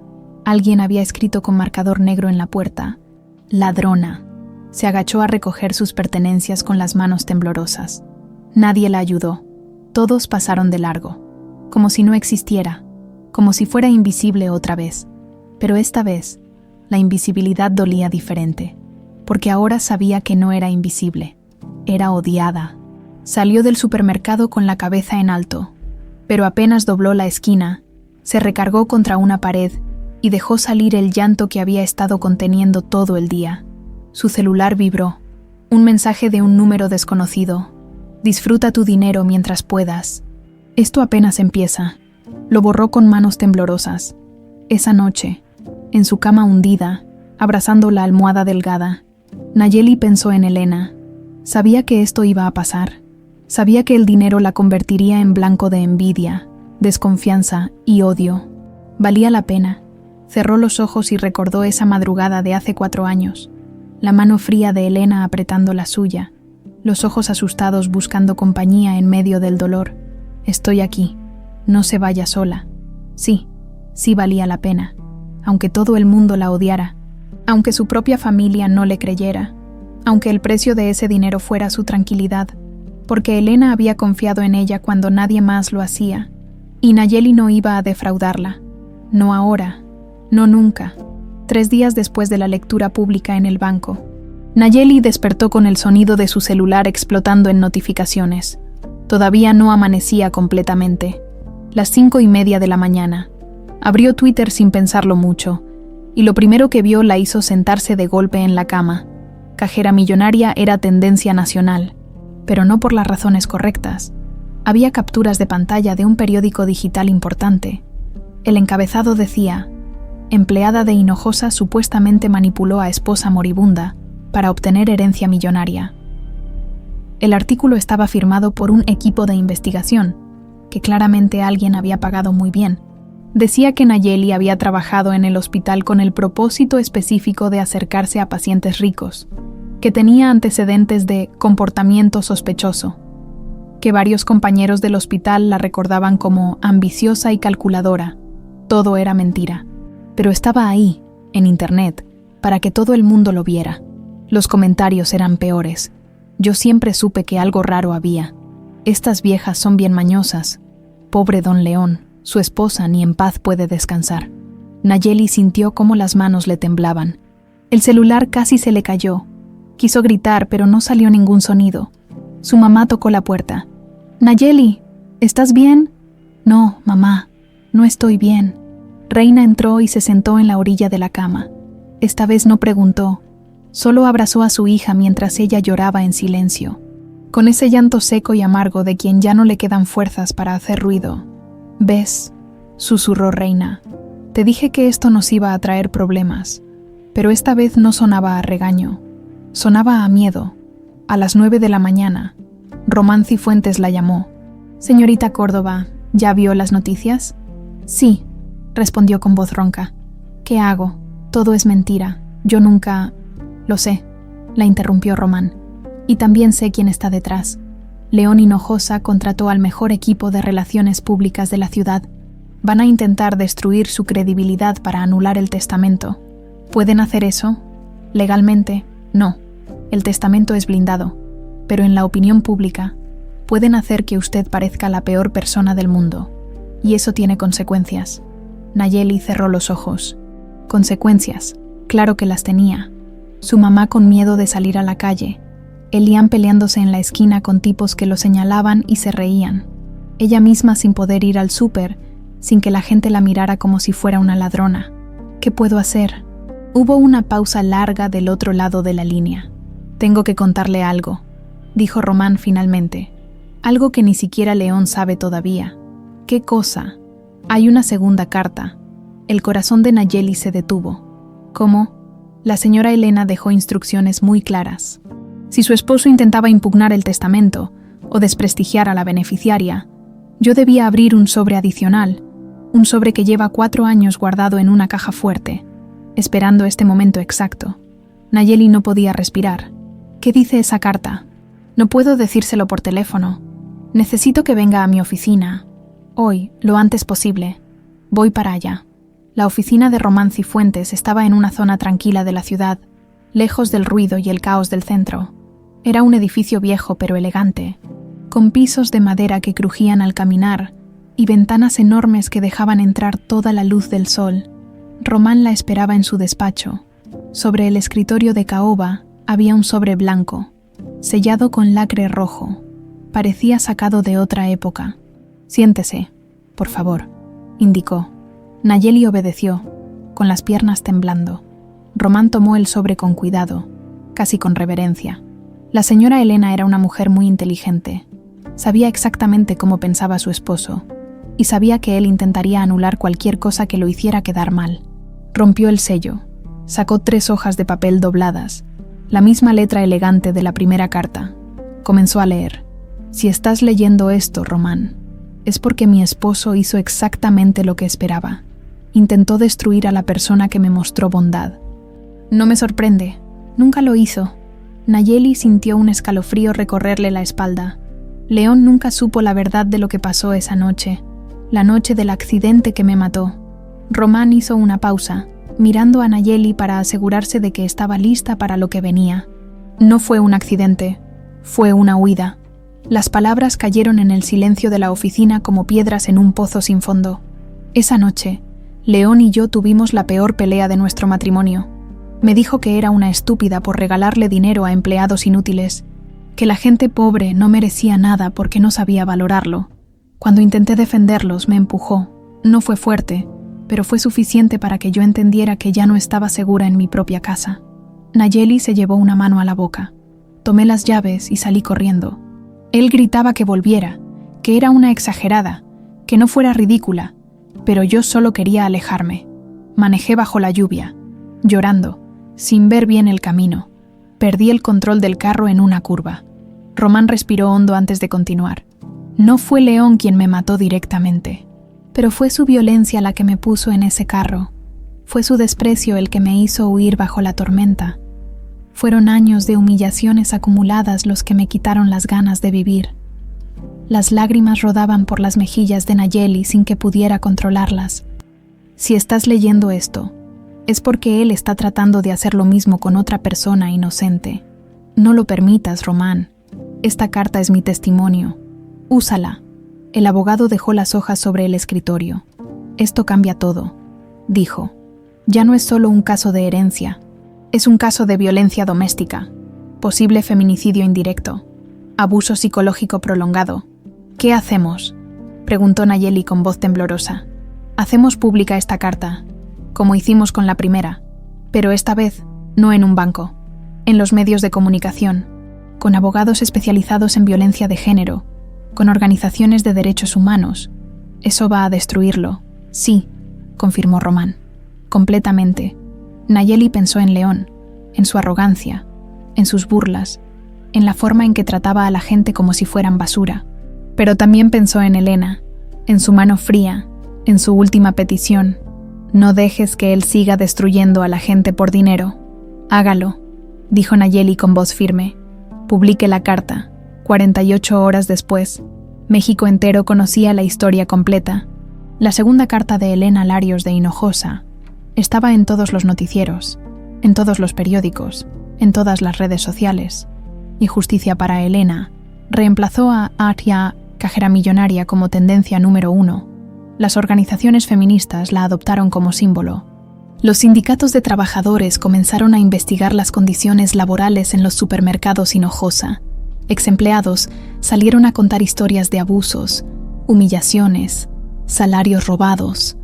Alguien había escrito con marcador negro en la puerta: «Ladrona». Se agachó a recoger sus pertenencias con las manos temblorosas. Nadie la ayudó. Todos pasaron de largo, como si no existiera, como si fuera invisible otra vez. Pero esta vez, la invisibilidad dolía diferente, porque ahora sabía que no era invisible, era odiada. Salió del supermercado con la cabeza en alto, pero apenas dobló la esquina, se recargó contra una pared y dejó salir el llanto que había estado conteniendo todo el día. Su celular vibró. Un mensaje de un número desconocido. «Disfruta tu dinero mientras puedas. Esto apenas empieza». Lo borró con manos temblorosas. Esa noche, en su cama hundida, abrazando la almohada delgada, Nayeli pensó en Elena. Sabía que esto iba a pasar. Sabía que el dinero la convertiría en blanco de envidia, desconfianza y odio. Valía la pena. Cerró los ojos y recordó esa madrugada de hace 4 años. La mano fría de Elena apretando la suya, los ojos asustados buscando compañía en medio del dolor. «Estoy aquí. No se vaya sola». Sí, sí valía la pena, aunque todo el mundo la odiara, aunque su propia familia no le creyera, aunque el precio de ese dinero fuera su tranquilidad, porque Elena había confiado en ella cuando nadie más lo hacía, y Nayeli no iba a defraudarla. No ahora, no nunca. 3 días después de la lectura pública en el banco. Nayeli despertó con el sonido de su celular explotando en notificaciones. Todavía no amanecía completamente. Las 5:30 de la mañana. Abrió Twitter sin pensarlo mucho, y lo primero que vio la hizo sentarse de golpe en la cama. Cajera millonaria era tendencia nacional, pero no por las razones correctas. Había capturas de pantalla de un periódico digital importante. El encabezado decía: empleada de Hinojosa supuestamente manipuló a esposa moribunda para obtener herencia millonaria. El artículo estaba firmado por un equipo de investigación, que claramente alguien había pagado muy bien. Decía que Nayeli había trabajado en el hospital con el propósito específico de acercarse a pacientes ricos, que tenía antecedentes de comportamiento sospechoso, que varios compañeros del hospital la recordaban como ambiciosa y calculadora. Todo era mentira, pero estaba ahí, en Internet, para que todo el mundo lo viera. Los comentarios eran peores. Yo siempre supe que algo raro había. Estas viejas son bien mañosas. Pobre don León, su esposa ni en paz puede descansar. Nayeli sintió cómo las manos le temblaban. El celular casi se le cayó. Quiso gritar, pero no salió ningún sonido. Su mamá tocó la puerta. «Nayeli, ¿estás bien?» «No, mamá, no estoy bien». Reina entró y se sentó en la orilla de la cama. Esta vez no preguntó. Solo abrazó a su hija mientras ella lloraba en silencio, con ese llanto seco y amargo de quien ya no le quedan fuerzas para hacer ruido. «¿Ves?», susurró Reina. «Te dije que esto nos iba a traer problemas». Pero esta vez no sonaba a regaño. Sonaba a miedo. A las 9 de la mañana, Román Cifuentes la llamó. «Señorita Córdoba, ¿ya vio las noticias?» «Sí», respondió con voz ronca. «¿Qué hago? Todo es mentira. Yo nunca...» «Lo sé», la interrumpió Román. «Y también sé quién está detrás. León Hinojosa contrató al mejor equipo de relaciones públicas de la ciudad. Van a intentar destruir su credibilidad para anular el testamento. ¿Pueden hacer eso? Legalmente, no. El testamento es blindado. Pero en la opinión pública, pueden hacer que usted parezca la peor persona del mundo. Y eso tiene consecuencias». Nayeli cerró los ojos. Consecuencias, claro que las tenía. Su mamá con miedo de salir a la calle. Elian peleándose en la esquina con tipos que lo señalaban y se reían. Ella misma sin poder ir al súper, sin que la gente la mirara como si fuera una ladrona. ¿Qué puedo hacer? Hubo una pausa larga del otro lado de la línea. «Tengo que contarle algo», dijo Román finalmente. «Algo que ni siquiera León sabe todavía». «¿Qué cosa?» «Hay una segunda carta». El corazón de Nayeli se detuvo. «¿Cómo?» La señora Elena dejó instrucciones muy claras. Si su esposo intentaba impugnar el testamento o desprestigiar a la beneficiaria, yo debía abrir un sobre adicional, un sobre que lleva 4 años guardado en una caja fuerte, esperando este momento exacto. Nayeli no podía respirar. «¿Qué dice esa carta?» «No puedo decírselo por teléfono. Necesito que venga a mi oficina. Hoy, lo antes posible. Voy para allá». La oficina de Román Cifuentes estaba en una zona tranquila de la ciudad, lejos del ruido y el caos del centro. Era un edificio viejo pero elegante, con pisos de madera que crujían al caminar y ventanas enormes que dejaban entrar toda la luz del sol. Román la esperaba en su despacho. Sobre el escritorio de caoba había un sobre blanco, sellado con lacre rojo. Parecía sacado de otra época. «Siéntese, por favor», indicó. Nayeli obedeció, con las piernas temblando. Román tomó el sobre con cuidado, casi con reverencia. La señora Elena era una mujer muy inteligente. Sabía exactamente cómo pensaba su esposo, y sabía que él intentaría anular cualquier cosa que lo hiciera quedar mal. Rompió el sello, sacó 3 hojas de papel dobladas, la misma letra elegante de la primera carta. Comenzó a leer. «Si estás leyendo esto, Román, es porque mi esposo hizo exactamente lo que esperaba. Intentó destruir a la persona que me mostró bondad. No me sorprende, nunca lo hizo». Nayeli sintió un escalofrío recorrerle la espalda. León nunca supo la verdad de lo que pasó esa noche, la noche del accidente que me mató. Román hizo una pausa, mirando a Nayeli para asegurarse de que estaba lista para lo que venía. No fue un accidente, fue una huida. Las palabras cayeron en el silencio de la oficina como piedras en un pozo sin fondo. Esa noche, León y yo tuvimos la peor pelea de nuestro matrimonio. Me dijo que era una estúpida por regalarle dinero a empleados inútiles, que la gente pobre no merecía nada porque no sabía valorarlo. Cuando intenté defenderlos, me empujó. No fue fuerte, pero fue suficiente para que yo entendiera que ya no estaba segura en mi propia casa. Nayeli se llevó una mano a la boca. Tomé las llaves y salí corriendo. Él gritaba que volviera, que era una exagerada, que no fuera ridícula, pero yo solo quería alejarme. Manejé bajo la lluvia, llorando, sin ver bien el camino. Perdí el control del carro en una curva. Román respiró hondo antes de continuar. No fue León quien me mató directamente, pero fue su violencia la que me puso en ese carro. Fue su desprecio el que me hizo huir bajo la tormenta. Fueron años de humillaciones acumuladas los que me quitaron las ganas de vivir. Las lágrimas rodaban por las mejillas de Nayeli sin que pudiera controlarlas. Si estás leyendo esto, es porque él está tratando de hacer lo mismo con otra persona inocente. No lo permitas, Román. Esta carta es mi testimonio. Úsala. El abogado dejó las hojas sobre el escritorio. Esto cambia todo, dijo. Ya no es solo un caso de herencia. Es un caso de violencia doméstica, posible feminicidio indirecto, abuso psicológico prolongado. ¿Qué hacemos?, preguntó Nayeli con voz temblorosa. Hacemos pública esta carta, como hicimos con la primera, pero esta vez no en un banco, en los medios de comunicación, con abogados especializados en violencia de género, con organizaciones de derechos humanos. Eso va a destruirlo. Sí, confirmó Román. Completamente. Nayeli pensó en León, en su arrogancia, en sus burlas, en la forma en que trataba a la gente como si fueran basura. Pero también pensó en Elena, en su mano fría, en su última petición. No dejes que él siga destruyendo a la gente por dinero. Hágalo, dijo Nayeli con voz firme. Publique la carta. 48 horas después, México entero conocía la historia completa. La segunda carta de Elena Larios de Hinojosa estaba en todos los noticieros, en todos los periódicos, en todas las redes sociales. Y Justicia para Elena reemplazó a Arya, cajera millonaria, como tendencia número 1. Las organizaciones feministas la adoptaron como símbolo. Los sindicatos de trabajadores comenzaron a investigar las condiciones laborales en los supermercados Hinojosa. Exempleados salieron a contar historias de abusos, humillaciones, salarios robados.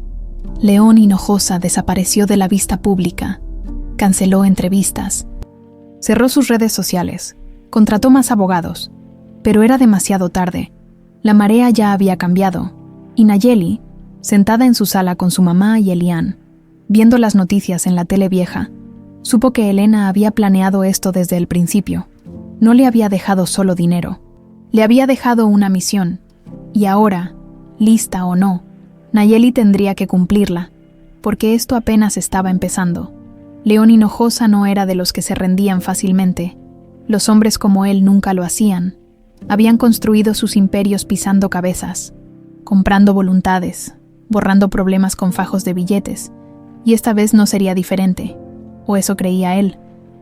León Hinojosa desapareció de la vista pública, canceló entrevistas, cerró sus redes sociales, contrató más abogados, pero era demasiado tarde. La marea ya había cambiado, y Nayeli, sentada en su sala con su mamá y Elian, viendo las noticias en la tele vieja, supo que Elena había planeado esto desde el principio. No le había dejado solo dinero, le había dejado una misión, y ahora, lista o no, Nayeli tendría que cumplirla, porque esto apenas estaba empezando. León Hinojosa no era de los que se rendían fácilmente. Los hombres como él nunca lo hacían. Habían construido sus imperios pisando cabezas, comprando voluntades, borrando problemas con fajos de billetes, y esta vez no sería diferente, o eso creía él.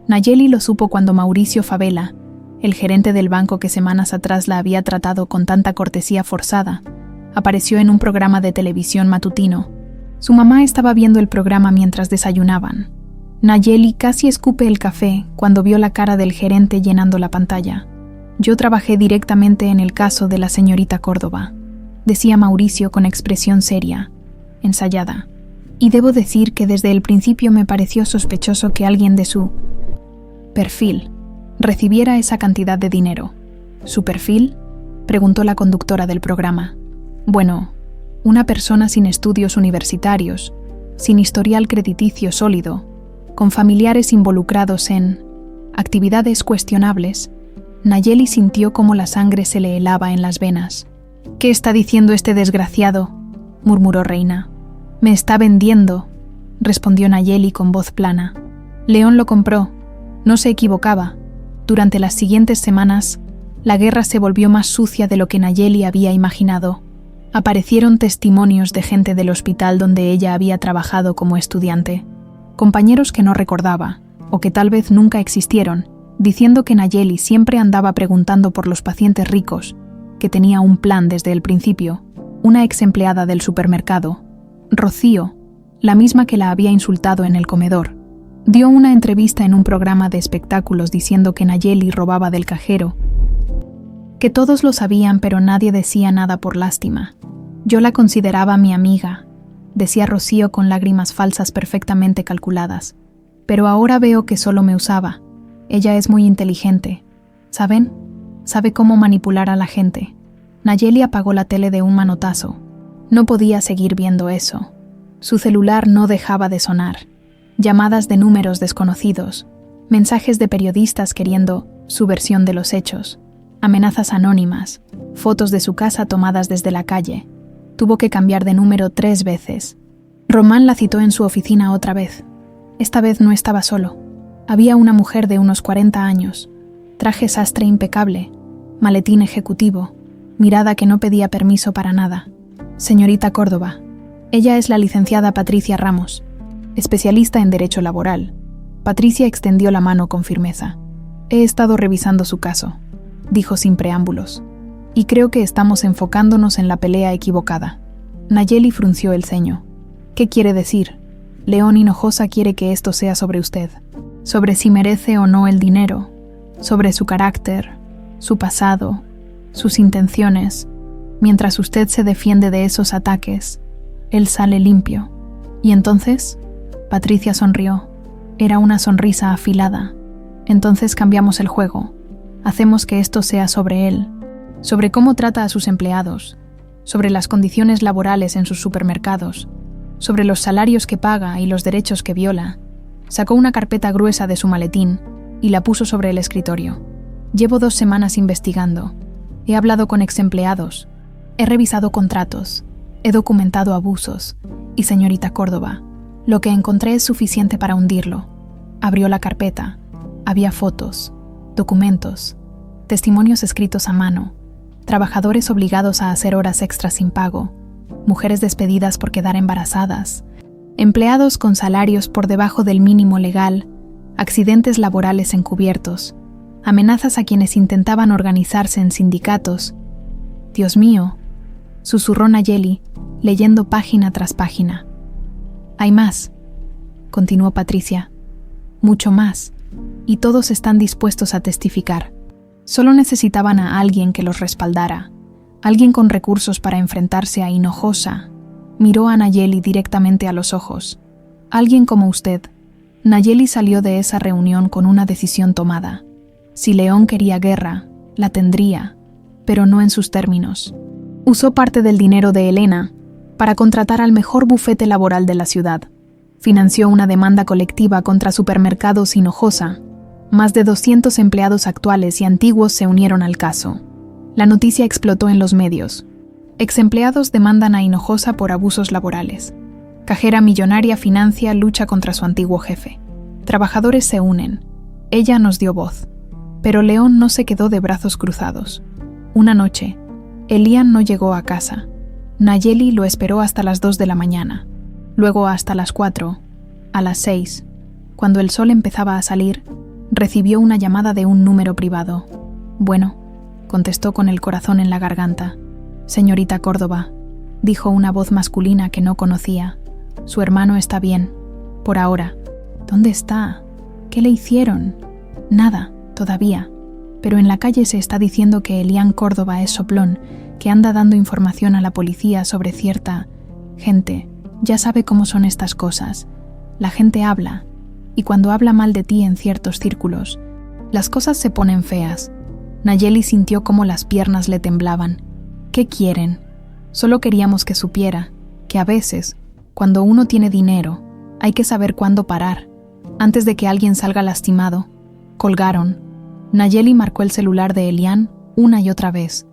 Nayeli lo supo cuando Mauricio Favela, el gerente del banco que semanas atrás la había tratado con tanta cortesía forzada, apareció en un programa de televisión matutino. Su mamá estaba viendo el programa mientras desayunaban. Nayeli casi escupe el café cuando vio la cara del gerente llenando la pantalla. Yo trabajé directamente en el caso de la señorita Córdoba, decía Mauricio con expresión seria, ensayada. Y debo decir que desde el principio me pareció sospechoso que alguien de su perfil recibiera esa cantidad de dinero. ¿Su perfil?, preguntó la conductora del programa. Bueno, una persona sin estudios universitarios, sin historial crediticio sólido, con familiares involucrados en actividades cuestionables. Nayeli sintió cómo la sangre se le helaba en las venas. «¿Qué está diciendo este desgraciado?», murmuró Reina. «Me está vendiendo», respondió Nayeli con voz plana. León lo compró. No se equivocaba. Durante las siguientes semanas, la guerra se volvió más sucia de lo que Nayeli había imaginado. Aparecieron testimonios de gente del hospital donde ella había trabajado como estudiante, compañeros que no recordaba, o que tal vez nunca existieron, diciendo que Nayeli siempre andaba preguntando por los pacientes ricos, que tenía un plan desde el principio. Una ex empleada del supermercado, Rocío, la misma que la había insultado en el comedor. Dio una entrevista en un programa de espectáculos diciendo que Nayeli robaba del cajero, que todos lo sabían pero nadie decía nada por lástima. Yo la consideraba mi amiga, decía Rocío con lágrimas falsas perfectamente calculadas. Pero ahora veo que solo me usaba. Ella es muy inteligente. ¿Saben? Sabe cómo manipular a la gente. Nayeli apagó la tele de un manotazo. No podía seguir viendo eso. Su celular no dejaba de sonar. Llamadas de números desconocidos, mensajes de periodistas queriendo su versión de los hechos, amenazas anónimas, fotos de su casa tomadas desde la calle. Tuvo que cambiar de número 3 veces. Román la citó en su oficina otra vez. Esta vez no estaba solo. Había una mujer de unos 40 años, traje sastre impecable, maletín ejecutivo, mirada que no pedía permiso para nada. Señorita Córdoba. Ella es la licenciada Patricia Ramos, especialista en Derecho Laboral. Patricia extendió la mano con firmeza. He estado revisando su caso, dijo sin preámbulos, y creo que estamos enfocándonos en la pelea equivocada. Nayeli frunció el ceño. ¿Qué quiere decir? León Hinojosa quiere que esto sea sobre usted, sobre si merece o no el dinero, sobre su carácter, su pasado, sus intenciones. Mientras usted se defiende de esos ataques, él sale limpio. ¿Y entonces? Patricia sonrió. Era una sonrisa afilada. Entonces cambiamos el juego. Hacemos que esto sea sobre él, sobre cómo trata a sus empleados, sobre las condiciones laborales en sus supermercados, sobre los salarios que paga y los derechos que viola. Sacó una carpeta gruesa de su maletín y la puso sobre el escritorio. Llevo 2 semanas investigando. He hablado con exempleados. He revisado contratos. He documentado abusos. Y señorita Córdoba, lo que encontré es suficiente para hundirlo. Abrió la carpeta. Había fotos, documentos, testimonios escritos a mano, trabajadores obligados a hacer horas extras sin pago, mujeres despedidas por quedar embarazadas, empleados con salarios por debajo del mínimo legal, accidentes laborales encubiertos, amenazas a quienes intentaban organizarse en sindicatos. Dios mío, susurró Nayeli, leyendo página tras página. Hay más, continuó Patricia, mucho más, y todos están dispuestos a testificar. Solo necesitaban a alguien que los respaldara, alguien con recursos para enfrentarse a Hinojosa. Miró a Nayeli directamente a los ojos. Alguien como usted. Nayeli salió de esa reunión con una decisión tomada. Si León quería guerra, la tendría, pero no en sus términos. Usó parte del dinero de Elena para contratar al mejor bufete laboral de la ciudad. Financió una demanda colectiva contra Supermercados Hinojosa. Más de 200 empleados actuales y antiguos se unieron al caso. La noticia explotó en los medios. Exempleados demandan a Hinojosa por abusos laborales. Cajera millonaria financia lucha contra su antiguo jefe. Trabajadores se unen. Ella nos dio voz. Pero León no se quedó de brazos cruzados. Una noche, Elian no llegó a casa. Nayeli lo esperó hasta las 2 de la mañana. Luego hasta las 4, a las 6, cuando el sol empezaba a salir, recibió una llamada de un número privado. Bueno, contestó con el corazón en la garganta. Señorita Córdoba, dijo una voz masculina que no conocía. Su hermano está bien, por ahora. ¿Dónde está? ¿Qué le hicieron? Nada, todavía. Pero en la calle se está diciendo que Elian Córdoba es soplón, que anda dando información a la policía sobre cierta gente. Ya sabe cómo son estas cosas. La gente habla, y cuando habla mal de ti en ciertos círculos, las cosas se ponen feas. Nayeli sintió cómo las piernas le temblaban. ¿Qué quieren? Solo queríamos que supiera que a veces, cuando uno tiene dinero, hay que saber cuándo parar, antes de que alguien salga lastimado. Colgaron. Nayeli marcó el celular de Elian una y otra vez.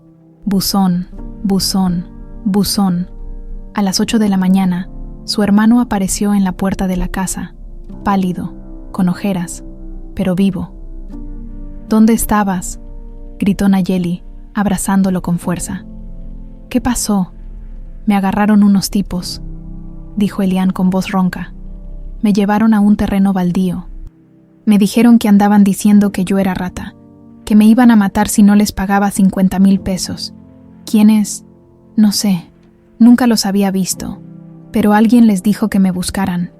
Buzón, buzón, buzón. A las 8 de la mañana, su hermano apareció en la puerta de la casa, pálido, con ojeras, pero vivo. ¿Dónde estabas?, gritó Nayeli, abrazándolo con fuerza. ¿Qué pasó? Me agarraron unos tipos, dijo Elian con voz ronca. Me llevaron a un terreno baldío. Me dijeron que andaban diciendo que yo era rata, que me iban a matar si no les pagaba 50,000 pesos. ¿Quiénes? No sé, nunca los había visto, Pero alguien les dijo que me buscaran.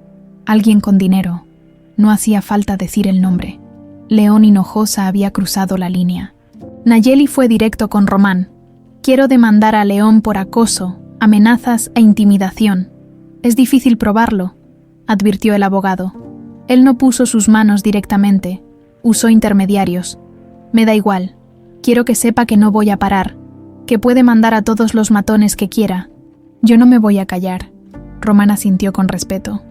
Alguien con dinero. No hacía falta decir el nombre. León Hinojosa había cruzado la línea. Nayeli fue directo con Román. Quiero demandar a León por acoso, amenazas e intimidación. Es difícil probarlo, advirtió el abogado. Él no puso sus manos directamente, usó intermediarios. Me da igual. Quiero que sepa que no voy a parar, que puede mandar a todos los matones que quiera. Yo no me voy a callar. Román asintió con respeto.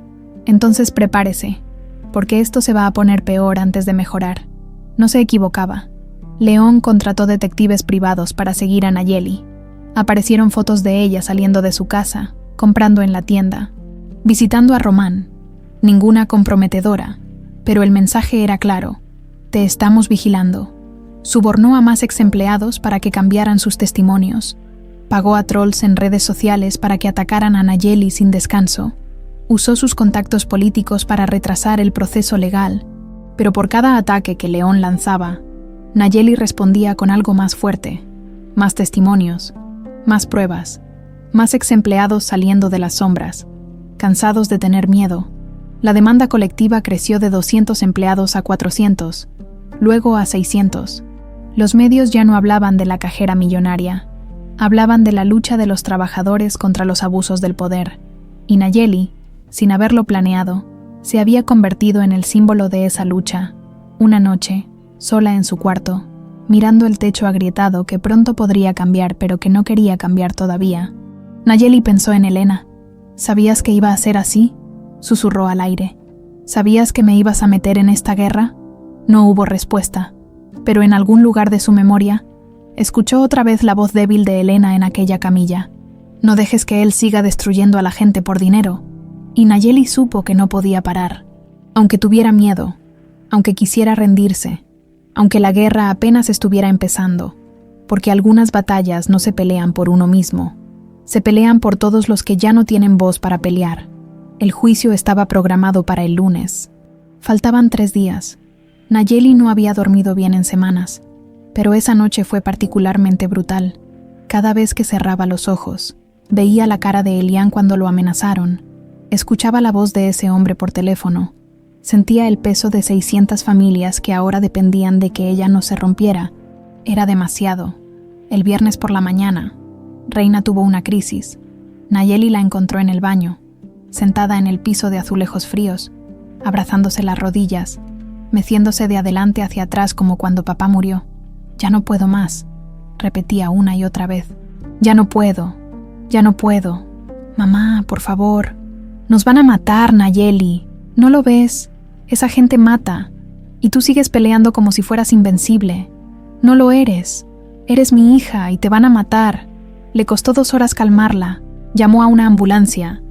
Entonces prepárese, porque esto se va a poner peor antes de mejorar. No se equivocaba. León contrató detectives privados para seguir a Nayeli. Aparecieron fotos de ella saliendo de su casa, comprando en la tienda, visitando a Román. Ninguna comprometedora, pero el mensaje era claro. Te estamos vigilando. Subornó a más exempleados para que cambiaran sus testimonios. Pagó a trolls en redes sociales para que atacaran a Nayeli sin descanso. Usó sus contactos políticos para retrasar el proceso legal, pero por cada ataque que León lanzaba, Nayeli respondía con algo más fuerte, más testimonios, más pruebas, más exempleados saliendo de las sombras, cansados de tener miedo. La demanda colectiva creció de 200 empleados a 400, luego a 600. Los medios ya no hablaban de la cajera millonaria, hablaban de la lucha de los trabajadores contra los abusos del poder, y Nayeli, sin haberlo planeado, se había convertido en el símbolo de esa lucha. Una noche, sola en su cuarto, mirando el techo agrietado que pronto podría cambiar pero que no quería cambiar todavía, Nayeli pensó en Elena. ¿Sabías que iba a ser así?, susurró al aire. ¿Sabías que me ibas a meter en esta guerra? No hubo respuesta, pero en algún lugar de su memoria, escuchó otra vez la voz débil de Elena en aquella camilla. No dejes que él siga destruyendo a la gente por dinero. Y Nayeli supo que no podía parar. Aunque tuviera miedo, aunque quisiera rendirse, aunque la guerra apenas estuviera empezando, porque algunas batallas no se pelean por uno mismo, se pelean por todos los que ya no tienen voz para pelear. El juicio estaba programado para el lunes. Faltaban 3 días. Nayeli no había dormido bien en semanas, pero esa noche fue particularmente brutal. Cada vez que cerraba los ojos, veía la cara de Elian cuando lo amenazaron, escuchaba la voz de ese hombre por teléfono, sentía el peso de 600 familias que ahora dependían de que ella no se rompiera. Era demasiado. El viernes por la mañana, Reina tuvo una crisis. Nayeli la encontró en el baño, sentada en el piso de azulejos fríos, abrazándose las rodillas, meciéndose de adelante hacia atrás como cuando papá murió. «Ya no puedo más», repetía una y otra vez. «Ya no puedo, ya no puedo. Mamá, por favor. Nos van a matar, Nayeli. ¿No lo ves? Esa gente mata. Y tú sigues peleando como si fueras invencible. No lo eres. Eres mi hija y te van a matar». Le costó 2 horas calmarla. Llamó a una ambulancia.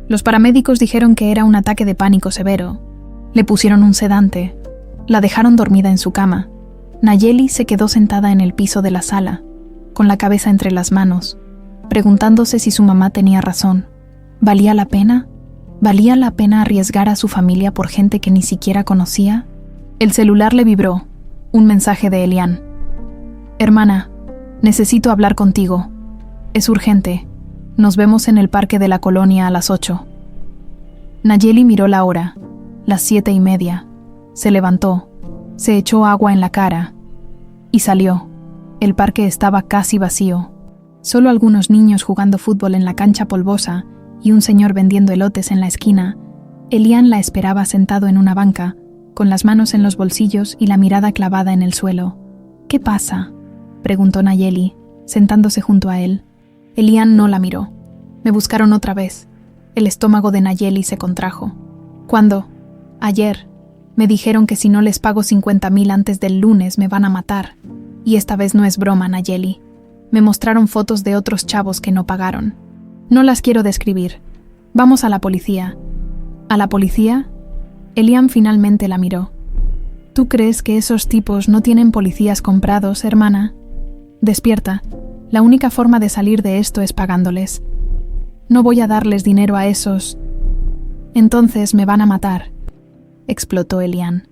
Los paramédicos dijeron que era un ataque de pánico severo. Le pusieron un sedante. La dejaron dormida en su cama. Nayeli se quedó sentada en el piso de la sala, con la cabeza entre las manos, preguntándose si su mamá tenía razón. ¿Valía la pena? ¿Valía la pena arriesgar a su familia por gente que ni siquiera conocía? El celular le vibró. Un mensaje de Elian. «Hermana, necesito hablar contigo. Es urgente. Nos vemos en el parque de la colonia a las 8». Nayeli miró la hora. Las 7:30. Se levantó, se echó agua en la cara y salió. El parque estaba casi vacío. Solo algunos niños jugando fútbol en la cancha polvosa y un señor vendiendo elotes en la esquina. Elian la esperaba sentado en una banca, con las manos en los bolsillos y la mirada clavada en el suelo. «¿Qué pasa?», preguntó Nayeli, sentándose junto a él. Elian no la miró. Me buscaron otra vez. El estómago de Nayeli se contrajo. «¿Cuándo?» «Ayer. Me dijeron que si no les pago 50,000 antes del lunes me van a matar. Y esta vez no es broma, Nayeli. Me mostraron fotos de otros chavos que no pagaron. No las quiero describir. Vamos a la policía». «¿A la policía?» Elian finalmente la miró. «¿Tú crees que esos tipos no tienen policías comprados, hermana? Despierta. La única forma de salir de esto es pagándoles. No voy a darles dinero a esos. Entonces me van a matar», explotó Elian.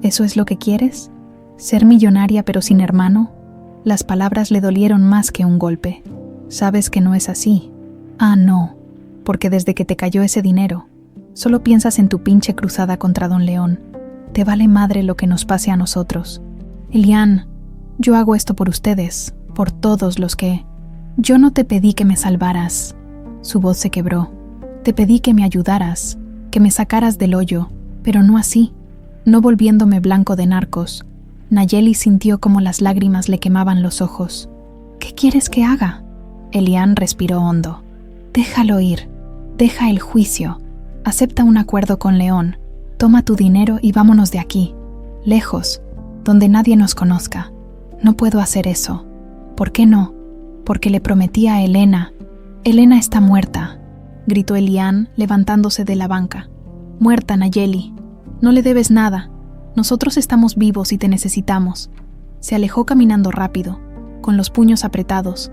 «¿Eso es lo que quieres? ¿Ser millonaria pero sin hermano?» Las palabras le dolieron más que un golpe. «Sabes que no es así». «Ah, no. porque desde que te cayó ese dinero, solo piensas en tu pinche cruzada contra don León. Te vale madre lo que nos pase a nosotros. Elian, yo hago esto por ustedes, por todos los que... Yo no te pedí que me salvaras. Su voz se quebró. Te pedí que me ayudaras, que me sacaras del hoyo, pero no así, no volviéndome blanco de narcos. Nayeli sintió como las lágrimas le quemaban los ojos. ¿Qué quieres que haga? Elian respiró hondo. Déjalo ir. Deja el juicio. Acepta un acuerdo con León. Toma tu dinero y vámonos de aquí. Lejos, donde nadie nos conozca. No puedo hacer eso. ¿Por qué no? Porque le prometí a Elena. Elena está muerta, gritó Elian levantándose de la banca. Muerta, Nayeli. No le debes nada. Nosotros estamos vivos y te necesitamos. Se alejó caminando rápido, con los puños apretados.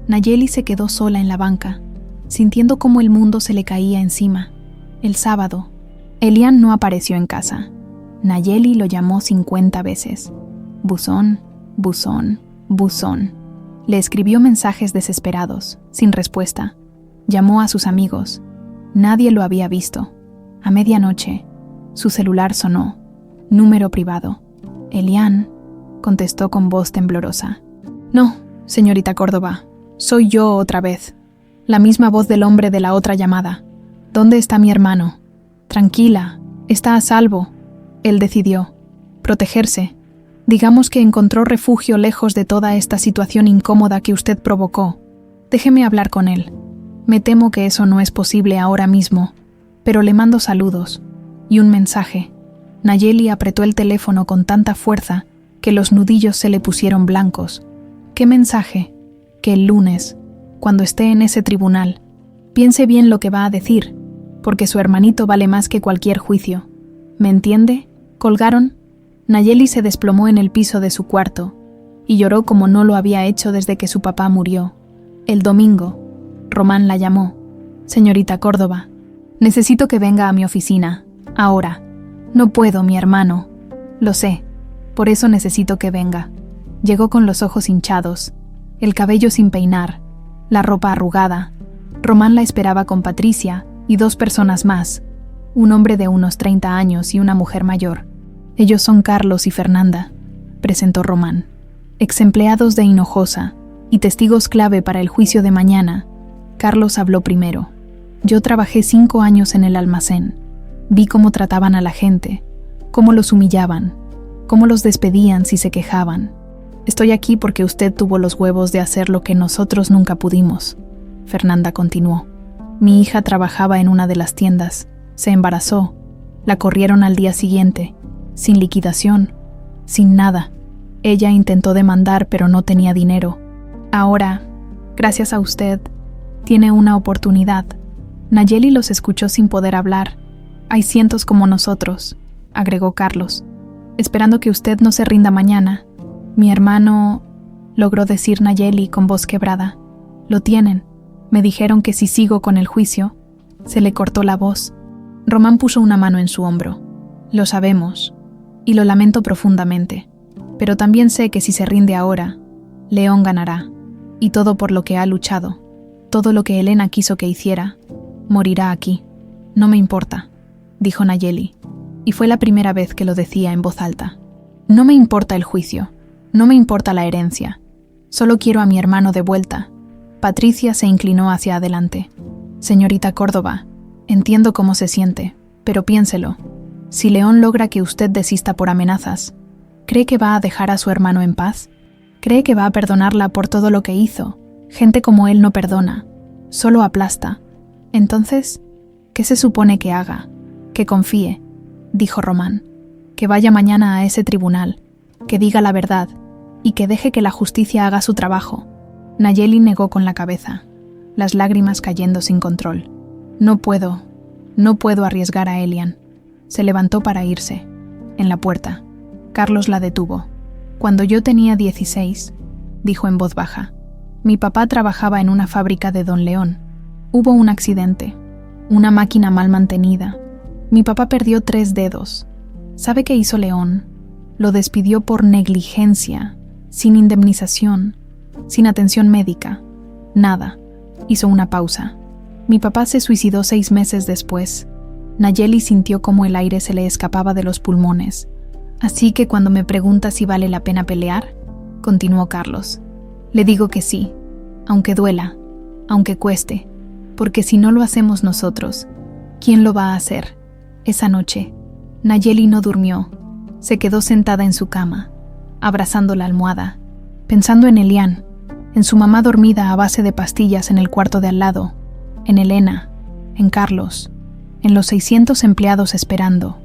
Nayeli se quedó sola en la banca, sintiendo cómo el mundo se le caía encima. El sábado, Elian no apareció en casa. Nayeli lo llamó 50 veces. Buzón, buzón, buzón. Le escribió mensajes desesperados, sin respuesta. Llamó a sus amigos. Nadie lo había visto. A medianoche, su celular sonó. Número privado. Elian, contestó con voz temblorosa. No, señorita Córdoba, soy yo otra vez. La misma voz del hombre de la otra llamada. ¿Dónde está mi hermano? Tranquila, está a salvo. Él decidió. Protegerse. Digamos que encontró refugio lejos de toda esta situación incómoda que usted provocó. Déjeme hablar con él. Me temo que eso no es posible ahora mismo, pero le mando saludos y un mensaje. Nayeli apretó el teléfono con tanta fuerza que los nudillos se le pusieron blancos. ¿Qué mensaje? Que el lunes, cuando esté en ese tribunal, piense bien lo que va a decir, porque su hermanito vale más que cualquier juicio. ¿Me entiende? ¿Colgaron? Nayeli se desplomó en el piso de su cuarto y lloró como no lo había hecho desde que su papá murió. El domingo, Román la llamó. Señorita Córdoba, necesito que venga a mi oficina, ahora. No puedo, mi hermano. Lo sé, por eso necesito que venga. Llegó con los ojos hinchados, el cabello sin peinar, la ropa arrugada. Román la esperaba con Patricia y 2 personas más, un hombre de unos 30 años y una mujer mayor. Ellos son Carlos y Fernanda, presentó Román, exempleados de Hinojosa y testigos clave para el juicio de mañana. Carlos habló primero. Yo trabajé 5 años en el almacén. Vi cómo trataban a la gente, cómo los humillaban, cómo los despedían si se quejaban. Estoy aquí porque usted tuvo los huevos de hacer lo que nosotros nunca pudimos. Fernanda continuó. Mi hija trabajaba en una de las tiendas, se embarazó, la corrieron al día siguiente, sin liquidación, sin nada. Ella intentó demandar pero no tenía dinero. Ahora, gracias a usted, tiene una oportunidad. Nayeli los escuchó sin poder hablar. Hay cientos como nosotros, agregó Carlos, esperando que usted no se rinda mañana. Mi hermano, logró decir Nayeli con voz quebrada. Lo tienen. Me dijeron que si sigo con el juicio. Se le cortó la voz. Román puso una mano en su hombro. Lo sabemos, y lo lamento profundamente, pero también sé que si se rinde ahora, León ganará, y todo por lo que ha luchado, todo lo que Elena quiso que hiciera, morirá aquí. No me importa, dijo Nayeli, y fue la primera vez que lo decía en voz alta. No me importa el juicio, no me importa la herencia, solo quiero a mi hermano de vuelta. Patricia se inclinó hacia adelante. Señorita Córdoba, entiendo cómo se siente, pero piénselo. Si León logra que usted desista por amenazas, ¿cree que va a dejar a su hermano en paz? ¿Cree que va a perdonarla por todo lo que hizo? Gente como él no perdona, solo aplasta. Entonces, ¿qué se supone que haga? Que confíe, dijo Román. Que vaya mañana a ese tribunal, que diga la verdad y que deje que la justicia haga su trabajo. Nayeli negó con la cabeza, las lágrimas cayendo sin control. No puedo arriesgar a Elian. Se levantó para irse. En la puerta, Carlos la detuvo. Cuando yo tenía 16, dijo en voz baja, mi papá trabajaba en una fábrica de Don León. Hubo un accidente, una máquina mal mantenida. Mi papá perdió 3 dedos. ¿Sabe qué hizo León? Lo despidió por negligencia, sin indemnización, sin atención médica. Nada. Hizo una pausa. Mi papá se suicidó 6 meses después. Nayeli sintió como el aire se le escapaba de los pulmones. Así que cuando me pregunta si vale la pena pelear, continuó Carlos, le digo que sí, aunque duela, aunque cueste, porque si no lo hacemos nosotros, ¿quién lo va a hacer? Esa noche, Nayeli no durmió. Se quedó sentada en su cama, abrazando la almohada, pensando en Elian, en su mamá dormida a base de pastillas en el cuarto de al lado, en Elena, en Carlos, en los 600 empleados esperando.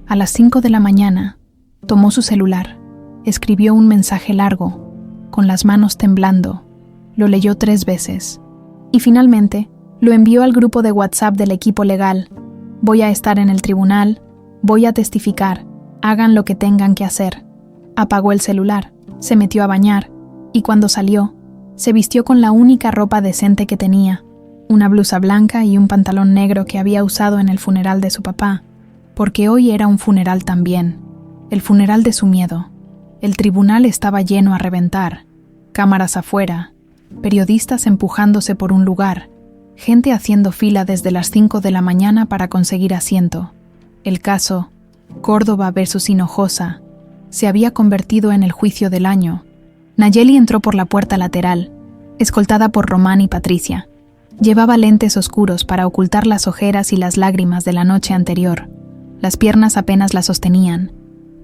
A las 5 de la mañana, tomó su celular, escribió un mensaje largo, con las manos temblando, lo leyó 3 veces, y finalmente lo envió al grupo de WhatsApp del equipo legal. Voy a estar en el tribunal, voy a testificar, hagan lo que tengan que hacer. Apagó el celular, se metió a bañar, y cuando salió, se vistió con la única ropa decente que tenía, una blusa blanca y un pantalón negro que había usado en el funeral de su papá, porque hoy era un funeral también, el funeral de su miedo. El tribunal estaba lleno a reventar, cámaras afuera, periodistas empujándose por un lugar, gente haciendo fila desde las 5 de la mañana para conseguir asiento. El caso, Córdoba versus Hinojosa, se había convertido en el juicio del año. Nayeli entró por la puerta lateral, escoltada por Román y Patricia. Llevaba lentes oscuros para ocultar las ojeras y las lágrimas de la noche anterior. Las piernas apenas la sostenían,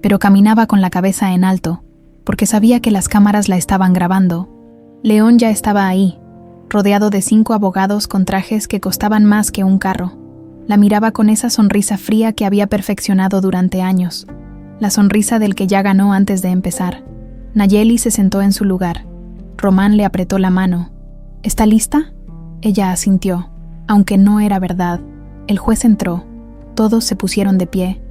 pero caminaba con la cabeza en alto, porque sabía que las cámaras la estaban grabando. León ya estaba ahí, rodeado de 5 abogados con trajes que costaban más que un carro. La miraba con esa sonrisa fría que había perfeccionado durante años, la sonrisa del que ya ganó antes de empezar. Nayeli se sentó en su lugar. Román le apretó la mano. ¿Está lista? Ella asintió, aunque no era verdad. El juez entró. Todos se pusieron de pie.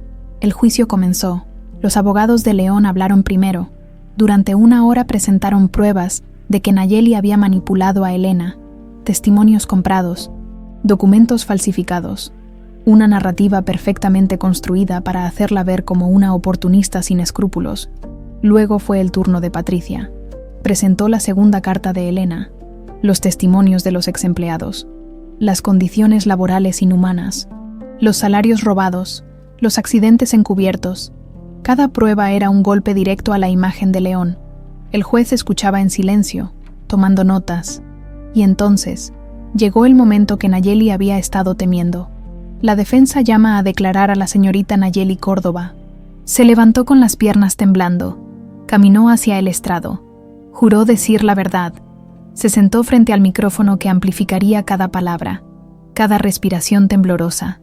El juicio comenzó. Los abogados de León hablaron primero. Durante 1 hora presentaron pruebas de que Nayeli había manipulado a Elena, testimonios comprados, documentos falsificados, una narrativa perfectamente construida para hacerla ver como una oportunista sin escrúpulos. Luego fue el turno de Patricia. Presentó la segunda carta de Elena, los testimonios de los exempleados, las condiciones laborales inhumanas, los salarios robados, los accidentes encubiertos. Cada prueba era un golpe directo a la imagen de León. El juez escuchaba en silencio, tomando notas. Y entonces, llegó el momento que Nayeli había estado temiendo. La defensa llama a declarar a la señorita Nayeli Córdoba. Se levantó con las piernas temblando, caminó hacia el estrado, juró decir la verdad. Se sentó frente al micrófono que amplificaría cada palabra, cada respiración temblorosa.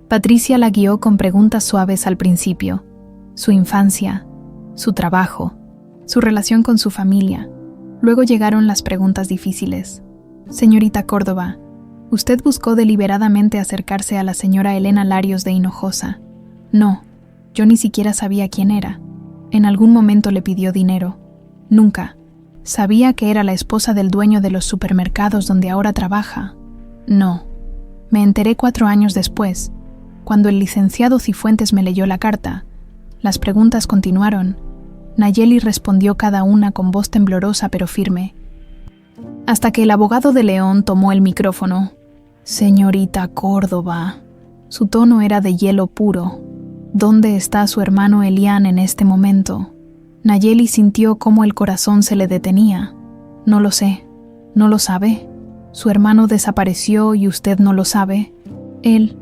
Patricia la guió con preguntas suaves al principio. Su infancia, su trabajo, su relación con su familia. Luego llegaron las preguntas difíciles. Señorita Córdoba, usted buscó deliberadamente acercarse a la señora Elena Larios de Hinojosa. No, yo ni siquiera sabía quién era. En algún momento le pidió dinero. Nunca. Sabía que era la esposa del dueño de los supermercados donde ahora trabaja. No. Me enteré 4 años después, cuando el licenciado Cifuentes me leyó la carta. Las preguntas continuaron. Nayeli respondió cada una con voz temblorosa pero firme, hasta que el abogado de León tomó el micrófono. Señorita Córdoba. Su tono era de hielo puro. ¿Dónde está su hermano Elian en este momento? Nayeli sintió cómo el corazón se le detenía. No lo sé. ¿No lo sabe? Su hermano desapareció y usted no lo sabe. Él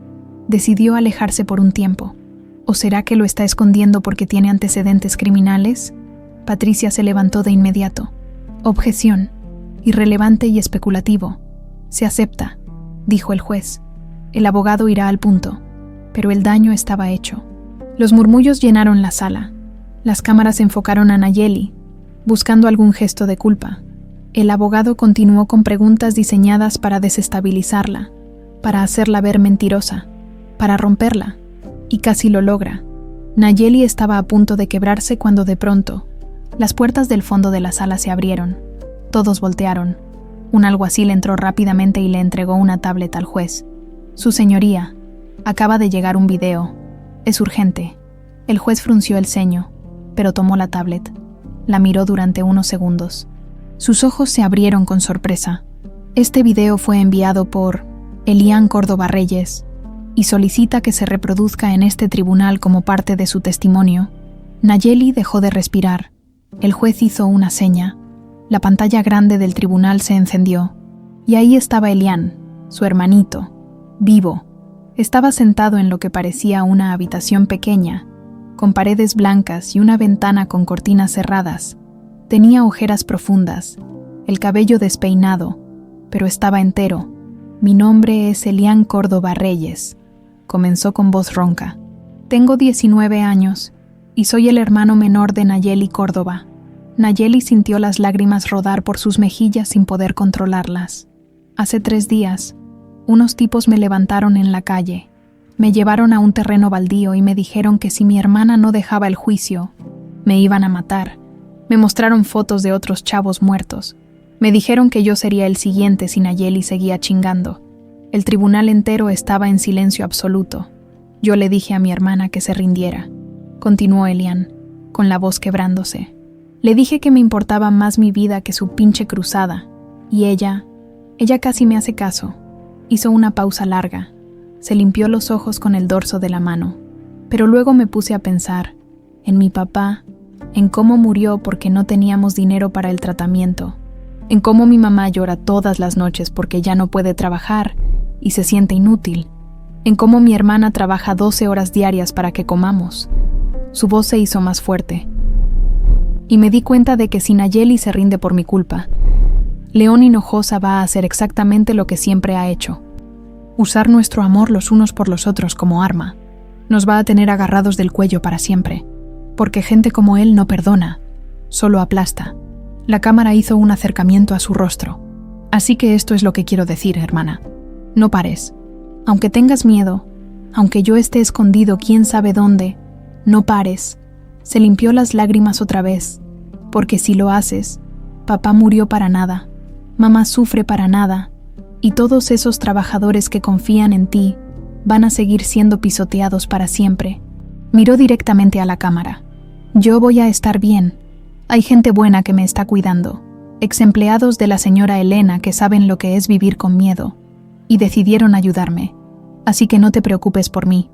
decidió alejarse por un tiempo. ¿O será que lo está escondiendo porque tiene antecedentes criminales? Patricia se levantó de inmediato. Objeción. Irrelevante y especulativo. Se acepta, dijo el juez. El abogado irá al punto. Pero el daño estaba hecho. Los murmullos llenaron la sala. Las cámaras enfocaron a Nayeli, buscando algún gesto de culpa. El abogado continuó con preguntas diseñadas para desestabilizarla, para hacerla ver mentirosa, para romperla. Y casi lo logra. Nayeli estaba a punto de quebrarse cuando de pronto, las puertas del fondo de la sala se abrieron. Todos voltearon. Un alguacil entró rápidamente y le entregó una tablet al juez. Su señoría, acaba de llegar un video. Es urgente. El juez frunció el ceño, pero tomó la tablet. La miró durante unos segundos. Sus ojos se abrieron con sorpresa. Este video fue enviado por... Elian Córdoba Reyes, y solicita que se reproduzca en este tribunal como parte de su testimonio. Nayeli dejó de respirar. El juez hizo una seña. La pantalla grande del tribunal se encendió. Y ahí estaba Elian, su hermanito, vivo. Estaba sentado en lo que parecía una habitación pequeña, con paredes blancas y una ventana con cortinas cerradas. Tenía ojeras profundas, el cabello despeinado, pero estaba entero. Mi nombre es Elian Córdoba Reyes, comenzó con voz ronca. Tengo 19 años y soy el hermano menor de Nayeli Córdoba. Nayeli sintió las lágrimas rodar por sus mejillas sin poder controlarlas. Hace 3 días, unos tipos me levantaron en la calle. Me llevaron a un terreno baldío y me dijeron que si mi hermana no dejaba el juicio, me iban a matar. Me mostraron fotos de otros chavos muertos. Me dijeron que yo sería el siguiente si Nayeli seguía chingando. El tribunal entero estaba en silencio absoluto. Yo le dije a mi hermana que se rindiera. Continuó Elian, con la voz quebrándose. Le dije que me importaba más mi vida que su pinche cruzada. Y ella casi me hace caso. Hizo una pausa larga. Se limpió los ojos con el dorso de la mano. Pero luego me puse a pensar en mi papá, en cómo murió porque no teníamos dinero para el tratamiento, en cómo mi mamá llora todas las noches porque ya no puede trabajar y se siente inútil, en cómo mi hermana trabaja 12 horas diarias para que comamos. Su voz se hizo más fuerte. Y me di cuenta de que si Nayeli se rinde por mi culpa, León Hinojosa va a hacer exactamente lo que siempre ha hecho. Usar nuestro amor los unos por los otros como arma. Nos va a tener agarrados del cuello para siempre. Porque gente como él no perdona, solo aplasta. La cámara hizo un acercamiento a su rostro. Así que esto es lo que quiero decir, hermana. No pares. Aunque tengas miedo, aunque yo esté escondido quién sabe dónde, no pares. Se limpió las lágrimas otra vez. Porque si lo haces, papá murió para nada. Mamá sufre para nada. Y todos esos trabajadores que confían en ti van a seguir siendo pisoteados para siempre. Miró directamente a la cámara. Yo voy a estar bien. Hay gente buena que me está cuidando. Exempleados de la señora Elena que saben lo que es vivir con miedo. Y decidieron ayudarme. Así que no te preocupes por mí.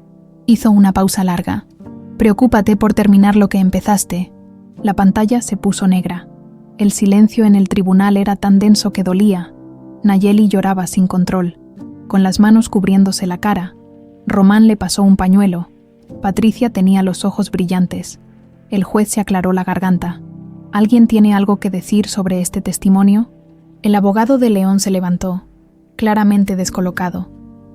Hizo una pausa larga. Preocúpate por terminar lo que empezaste. La pantalla se puso negra. El silencio en el tribunal era tan denso que dolía. Nayeli lloraba sin control, con las manos cubriéndose la cara. Román le pasó un pañuelo. Patricia tenía los ojos brillantes. El juez se aclaró la garganta. ¿Alguien tiene algo que decir sobre este testimonio? El abogado de León se levantó, claramente descolocado.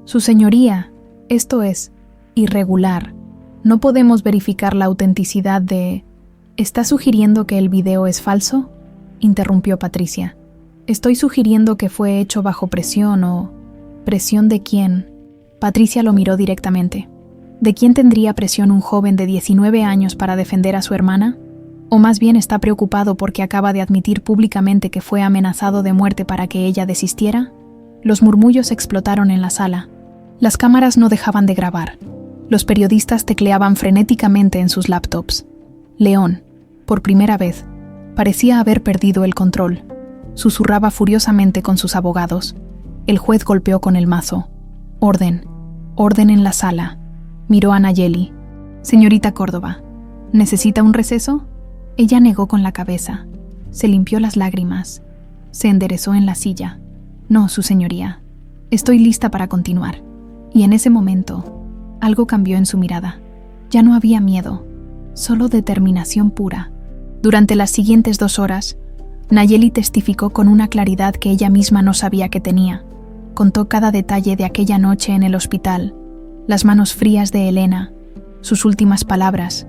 Su señoría, esto es irregular. No podemos verificar la autenticidad de... ¿Está sugiriendo que el video es falso?, interrumpió Patricia. Estoy sugiriendo que fue hecho bajo presión o... ¿Presión de quién? Patricia lo miró directamente. ¿De quién tendría presión un joven de 19 años para defender a su hermana? ¿O más bien está preocupado porque acaba de admitir públicamente que fue amenazado de muerte para que ella desistiera? Los murmullos explotaron en la sala. Las cámaras no dejaban de grabar. Los periodistas tecleaban frenéticamente en sus laptops. León, por primera vez, parecía haber perdido el control. Susurraba furiosamente con sus abogados. El juez golpeó con el mazo. Orden. Orden en la sala. Miró a Nayeli. Señorita Córdoba, ¿necesita un receso? Ella negó con la cabeza. Se limpió las lágrimas. Se enderezó en la silla. No, su señoría. Estoy lista para continuar. Y en ese momento, algo cambió en su mirada. Ya no había miedo, solo determinación pura. Durante las siguientes 2 horas, Nayeli testificó con una claridad que ella misma no sabía que tenía. Contó cada detalle de aquella noche en el hospital, las manos frías de Elena, sus últimas palabras,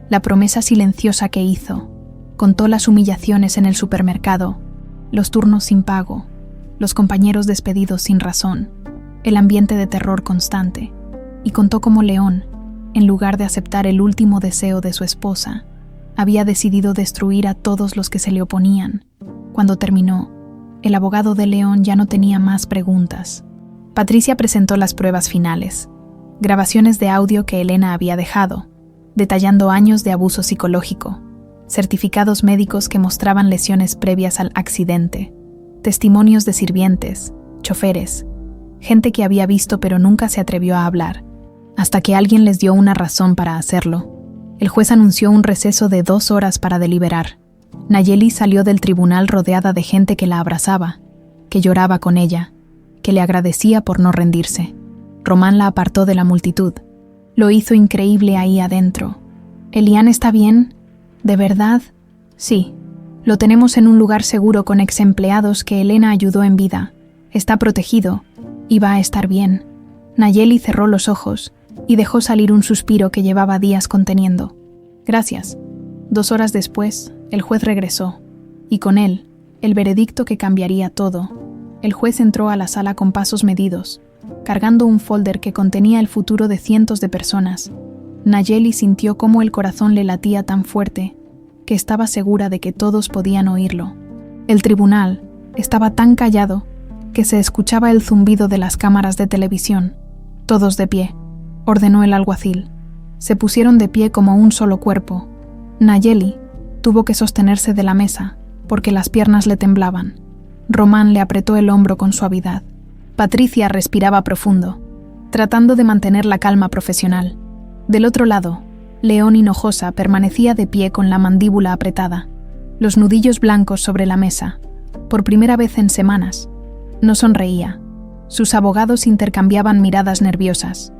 la promesa silenciosa que hizo. Contó las humillaciones en el supermercado, los turnos sin pago, los compañeros despedidos sin razón, el ambiente de terror constante. Y contó cómo León, en lugar de aceptar el último deseo de su esposa, había decidido destruir a todos los que se le oponían. Cuando terminó, el abogado de León ya no tenía más preguntas. Patricia presentó las pruebas finales, grabaciones de audio que Elena había dejado, detallando años de abuso psicológico, certificados médicos que mostraban lesiones previas al accidente, testimonios de sirvientes, choferes, gente que había visto pero nunca se atrevió a hablar, hasta que alguien les dio una razón para hacerlo. El juez anunció un receso de 2 horas para deliberar. Nayeli salió del tribunal rodeada de gente que la abrazaba, que lloraba con ella, que le agradecía por no rendirse. Román la apartó de la multitud. Lo hizo increíble ahí adentro. ¿Elian está bien? ¿De verdad? Sí. Lo tenemos en un lugar seguro con ex-empleados que Elena ayudó en vida. Está protegido y va a estar bien. Nayeli cerró los ojos y dejó salir un suspiro que llevaba días conteniendo. Gracias. 2 horas después, el juez regresó, y con él, el veredicto que cambiaría todo. El juez entró a la sala con pasos medidos, cargando un folder que contenía el futuro de cientos de personas. Nayeli sintió cómo el corazón le latía tan fuerte que estaba segura de que todos podían oírlo. El tribunal estaba tan callado que se escuchaba el zumbido de las cámaras de televisión. Todos de pie, ordenó el alguacil. Se pusieron de pie como un solo cuerpo. Nayeli tuvo que sostenerse de la mesa porque las piernas le temblaban. Román le apretó el hombro con suavidad. Patricia respiraba profundo, tratando de mantener la calma profesional. Del otro lado, León Hinojosa permanecía de pie con la mandíbula apretada, los nudillos blancos sobre la mesa. Por primera vez en semanas, no sonreía. Sus abogados intercambiaban miradas nerviosas.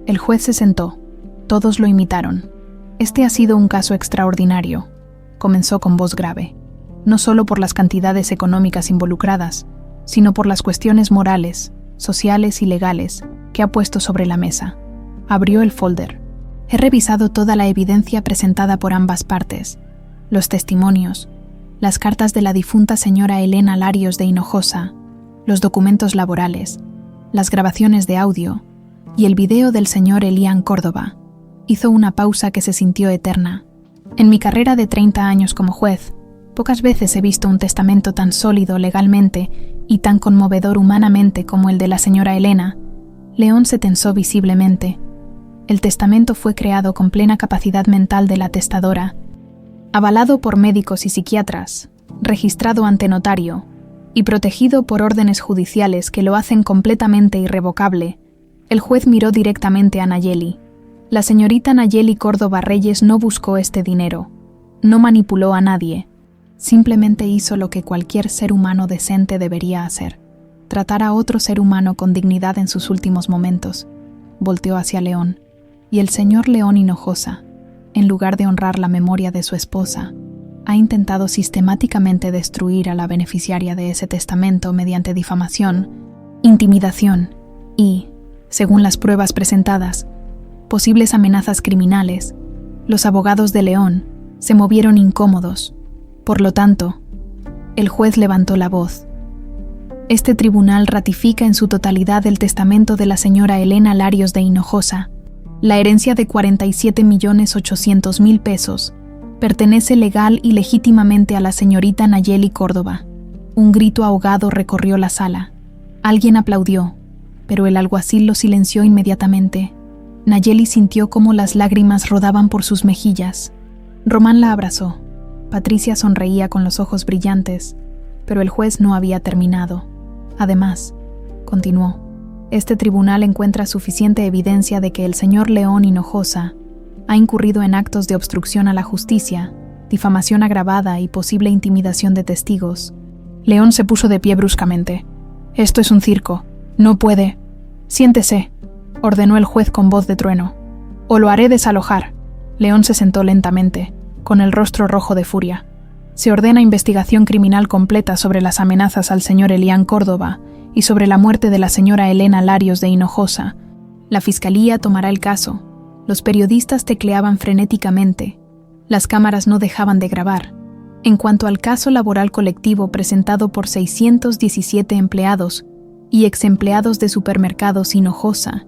El juez se sentó. Todos lo imitaron. Este ha sido un caso extraordinario, comenzó con voz grave, no solo por las cantidades económicas involucradas, sino por las cuestiones morales, sociales y legales que ha puesto sobre la mesa. Abrió el folder. He revisado toda la evidencia presentada por ambas partes, los testimonios, las cartas de la difunta señora Elena Larios de Hinojosa, los documentos laborales, las grabaciones de audio y el video del señor Elian Córdoba. Hizo una pausa que se sintió eterna. En mi carrera de 30 años como juez, pocas veces he visto un testamento tan sólido legalmente y tan conmovedor humanamente como el de la señora Elena. León se tensó visiblemente. El testamento fue creado con plena capacidad mental de la testadora, avalado por médicos y psiquiatras, registrado ante notario y protegido por órdenes judiciales que lo hacen completamente irrevocable. El juez miró directamente a Nayeli. La señorita Nayeli Córdoba Reyes no buscó este dinero, no manipuló a nadie, simplemente hizo lo que cualquier ser humano decente debería hacer, tratar a otro ser humano con dignidad en sus últimos momentos. Volteó hacia León, y el señor León Hinojosa, en lugar de honrar la memoria de su esposa, ha intentado sistemáticamente destruir a la beneficiaria de ese testamento mediante difamación, intimidación y, según las pruebas presentadas, posibles amenazas criminales. Los abogados de León se movieron incómodos. Por lo tanto, el juez levantó la voz. Este tribunal ratifica en su totalidad el testamento de la señora Elena Larios de Hinojosa. La herencia de 47.800.000 pesos pertenece legal y legítimamente a la señorita Nayeli Córdoba. Un grito ahogado recorrió la sala. Alguien aplaudió, pero el alguacil lo silenció inmediatamente. Nayeli sintió cómo las lágrimas rodaban por sus mejillas. Román la abrazó. Patricia sonreía con los ojos brillantes, pero el juez no había terminado. Además, continuó, este tribunal encuentra suficiente evidencia de que el señor León Hinojosa ha incurrido en actos de obstrucción a la justicia, difamación agravada y posible intimidación de testigos. León se puso de pie bruscamente. Esto es un circo. No puede. Siéntese, ordenó el juez con voz de trueno. O lo haré desalojar. León se sentó lentamente, con el rostro rojo de furia. Se ordena investigación criminal completa sobre las amenazas al señor Elian Córdoba y sobre la muerte de la señora Elena Larios de Hinojosa. La fiscalía tomará el caso. Los periodistas tecleaban frenéticamente. Las cámaras no dejaban de grabar. En cuanto al caso laboral colectivo presentado por 617 empleados y exempleados de supermercados Hinojosa,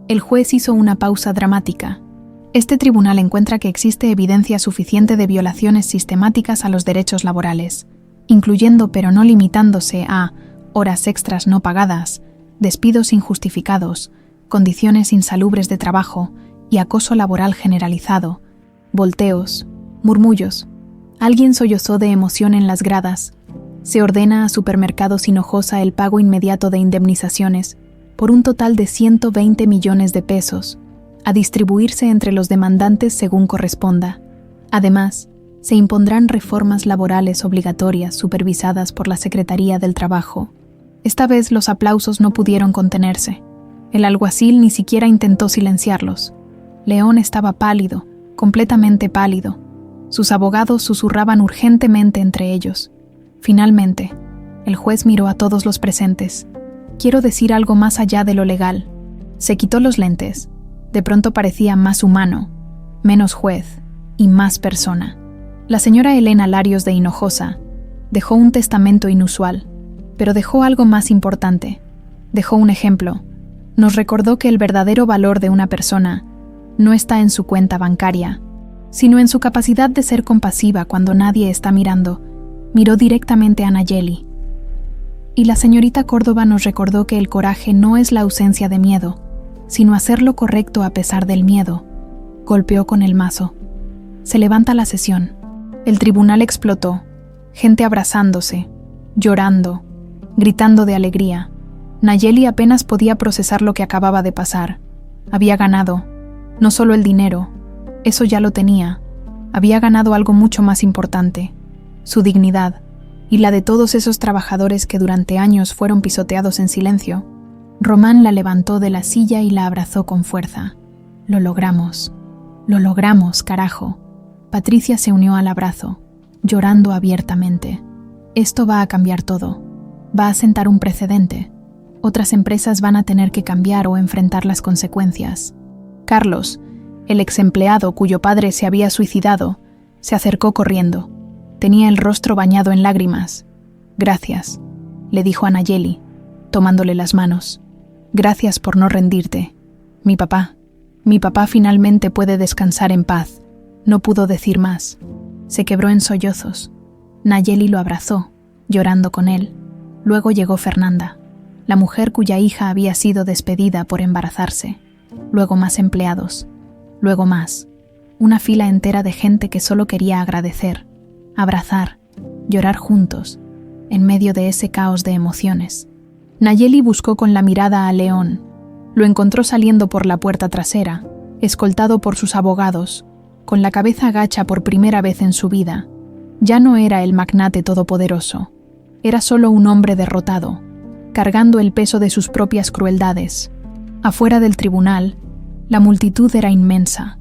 el juez hizo una pausa dramática. Este tribunal encuentra que existe evidencia suficiente de violaciones sistemáticas a los derechos laborales, incluyendo pero no limitándose a horas extras no pagadas, despidos injustificados, condiciones insalubres de trabajo y acoso laboral generalizado, volteos, murmullos. Alguien sollozó de emoción en las gradas. Se ordena a Supermercados Hinojosa el pago inmediato de indemnizaciones, por un total de 120 millones de pesos, a distribuirse entre los demandantes según corresponda. Además, se impondrán reformas laborales obligatorias supervisadas por la Secretaría del Trabajo. Esta vez los aplausos no pudieron contenerse. El alguacil ni siquiera intentó silenciarlos. León estaba pálido, completamente pálido. Sus abogados susurraban urgentemente entre ellos. Finalmente, el juez miró a todos los presentes. Quiero decir algo más allá de lo legal. Se quitó los lentes. De pronto parecía más humano, menos juez y más persona. La señora Elena Larios de Hinojosa dejó un testamento inusual, pero dejó algo más importante. Dejó un ejemplo. Nos recordó que el verdadero valor de una persona no está en su cuenta bancaria, sino en su capacidad de ser compasiva cuando nadie está mirando. Miró directamente a Nayeli. Y la señorita Córdoba nos recordó que el coraje no es la ausencia de miedo, sino hacer lo correcto a pesar del miedo. Golpeó con el mazo. Se levanta la sesión. El tribunal explotó. Gente abrazándose, llorando, gritando de alegría. Nayeli apenas podía procesar lo que acababa de pasar. Había ganado. No solo el dinero, eso ya lo tenía. Había ganado algo mucho más importante. Su dignidad, y la de todos esos trabajadores que durante años fueron pisoteados en silencio. Román la levantó de la silla y la abrazó con fuerza. Lo logramos, carajo. Patricia se unió al abrazo, llorando abiertamente. Esto va a cambiar todo. Va a sentar un precedente. Otras empresas van a tener que cambiar o enfrentar las consecuencias. Carlos, el exempleado cuyo padre se había suicidado, se acercó corriendo. Tenía el rostro bañado en lágrimas. Gracias, le dijo a Nayeli, tomándole las manos. Gracias por no rendirte. Mi papá finalmente puede descansar en paz. No pudo decir más. Se quebró en sollozos. Nayeli lo abrazó, llorando con él. Luego llegó Fernanda, la mujer cuya hija había sido despedida por embarazarse. Luego más empleados. Luego más. Una fila entera de gente que solo quería agradecer, abrazar, llorar juntos, en medio de ese caos de emociones. Nayeli buscó con la mirada a León. Lo encontró saliendo por la puerta trasera, escoltado por sus abogados, con la cabeza gacha por primera vez en su vida. Ya no era el magnate todopoderoso. Era solo un hombre derrotado, cargando el peso de sus propias crueldades. Afuera del tribunal, la multitud era inmensa.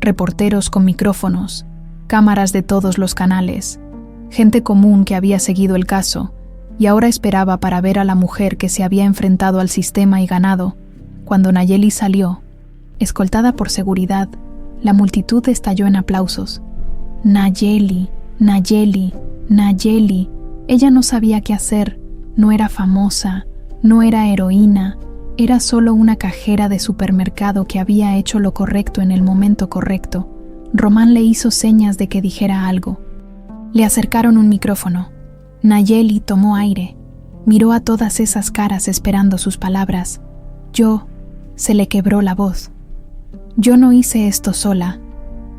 Reporteros con micrófonos, cámaras de todos los canales, gente común que había seguido el caso y ahora esperaba para ver a la mujer que se había enfrentado al sistema y ganado. Cuando Nayeli salió, escoltada por seguridad, la multitud estalló en aplausos. Nayeli, Nayeli, Nayeli. Ella no sabía qué hacer, no era famosa, no era heroína, era solo una cajera de supermercado que había hecho lo correcto en el momento correcto. Román le hizo señas de que dijera algo. Le acercaron un micrófono. Nayeli tomó aire, miró a todas esas caras esperando sus palabras. Se le quebró la voz. Yo no hice esto sola.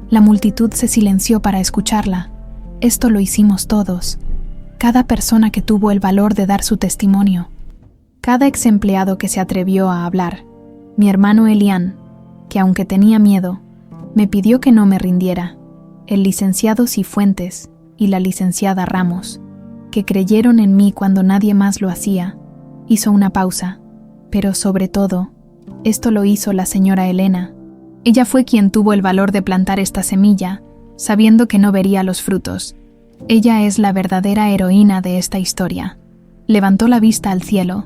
La multitud se silenció para escucharla. Esto lo hicimos todos. Cada persona que tuvo el valor de dar su testimonio. Cada exempleado que se atrevió a hablar. Mi hermano Elián, que aunque tenía miedo, me pidió que no me rindiera. El licenciado Cifuentes y la licenciada Ramos, que creyeron en mí cuando nadie más lo hacía. Hizo una pausa, pero sobre todo, esto lo hizo la señora Elena. Ella fue quien tuvo el valor de plantar esta semilla, sabiendo que no vería los frutos. Ella es la verdadera heroína de esta historia. Levantó la vista al cielo,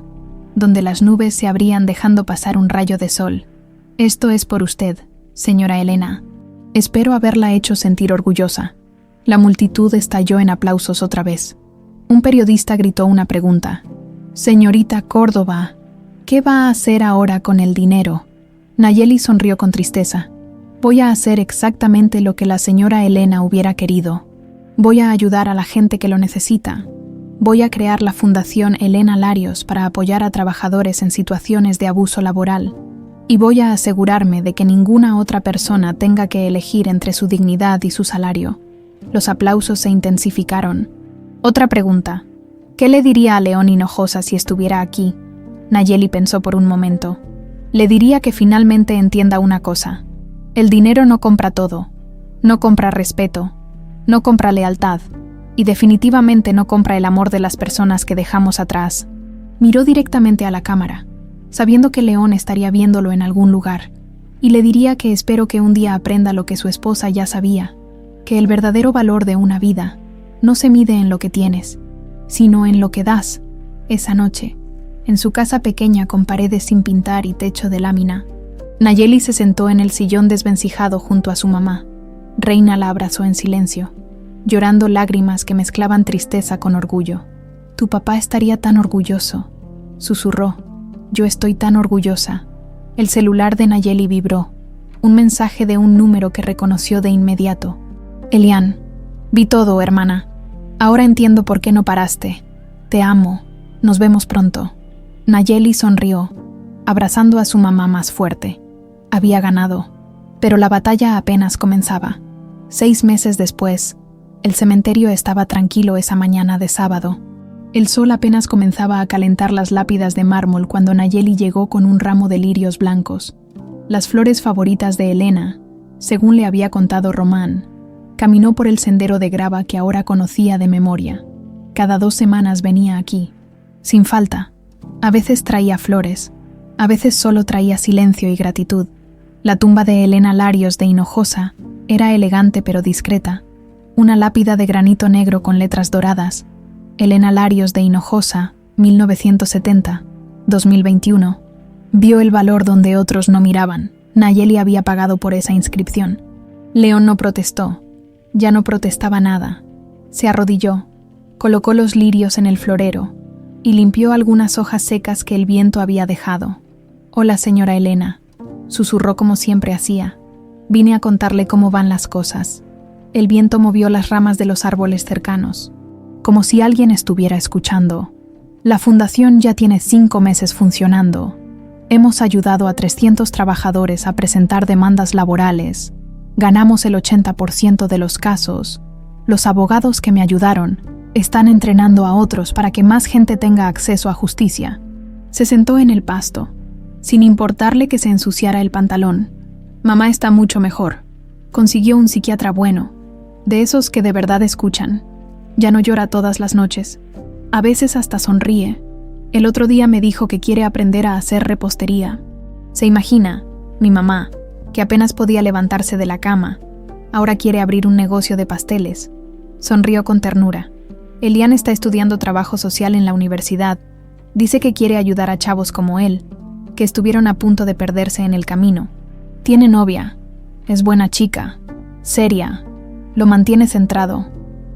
donde las nubes se abrían dejando pasar un rayo de sol. Esto es por usted, señora Elena. Espero haberla hecho sentir orgullosa. La multitud estalló en aplausos otra vez. Un periodista gritó una pregunta. Señorita Córdoba, ¿qué va a hacer ahora con el dinero? Nayeli sonrió con tristeza. Voy a hacer exactamente lo que la señora Elena hubiera querido. Voy a ayudar a la gente que lo necesita. Voy a crear la Fundación Elena Larios para apoyar a trabajadores en situaciones de abuso laboral. Y voy a asegurarme de que ninguna otra persona tenga que elegir entre su dignidad y su salario. Los aplausos se intensificaron. Otra pregunta. ¿Qué le diría a León Hinojosa si estuviera aquí? Nayeli pensó por un momento. Le diría que finalmente entienda una cosa. El dinero no compra todo. No compra respeto. No compra lealtad. Y definitivamente no compra el amor de las personas que dejamos atrás. Miró directamente a la cámara, sabiendo que León estaría viéndolo en algún lugar, y le diría que espero que un día aprenda lo que su esposa ya sabía, que el verdadero valor de una vida no se mide en lo que tienes, sino en lo que das. Esa noche, en su casa pequeña con paredes sin pintar y techo de lámina, Nayeli se sentó en el sillón desvencijado junto a su mamá. Reina la abrazó en silencio, llorando lágrimas que mezclaban tristeza con orgullo. «Tu papá estaría tan orgulloso», susurró. «Yo estoy tan orgullosa». El celular de Nayeli vibró. Un mensaje de un número que reconoció de inmediato. «Elian, vi todo, hermana. Ahora entiendo por qué no paraste. Te amo. Nos vemos pronto». Nayeli sonrió, abrazando a su mamá más fuerte. Había ganado, pero la batalla apenas comenzaba. 6 meses después, el cementerio estaba tranquilo esa mañana de sábado. El sol apenas comenzaba a calentar las lápidas de mármol cuando Nayeli llegó con un ramo de lirios blancos, las flores favoritas de Elena, según le había contado Román. Caminó por el sendero de grava que ahora conocía de memoria. Cada 2 semanas venía aquí, sin falta. A veces traía flores, a veces solo traía silencio y gratitud. La tumba de Elena Larios de Hinojosa era elegante pero discreta. Una lápida de granito negro con letras doradas. Elena Larios de Hinojosa, 1970, 2021. Vio el valor donde otros no miraban. Nayeli había pagado por esa inscripción. León no protestó. Ya no protestaba nada. Se arrodilló, colocó los lirios en el florero y limpió algunas hojas secas que el viento había dejado. «Hola, señora Elena», susurró como siempre hacía. «Vine a contarle cómo van las cosas». El viento movió las ramas de los árboles cercanos, como si alguien estuviera escuchando. «La fundación ya tiene 5 meses funcionando. Hemos ayudado a 300 trabajadores a presentar demandas laborales. Ganamos el 80% de los casos. Los abogados que me ayudaron están entrenando a otros para que más gente tenga acceso a justicia». Se sentó en el pasto, sin importarle que se ensuciara el pantalón. «Mamá está mucho mejor. Consiguió un psiquiatra bueno, de esos que de verdad escuchan. Ya no llora todas las noches. A veces hasta sonríe. El otro día me dijo que quiere aprender a hacer repostería. Se imagina, mi mamá, que apenas podía levantarse de la cama, ahora quiere abrir un negocio de pasteles». Sonrió con ternura. «Elian está estudiando trabajo social en la universidad. Dice que quiere ayudar a chavos como él, que estuvieron a punto de perderse en el camino. Tiene novia. Es buena chica. Seria. Lo mantiene centrado».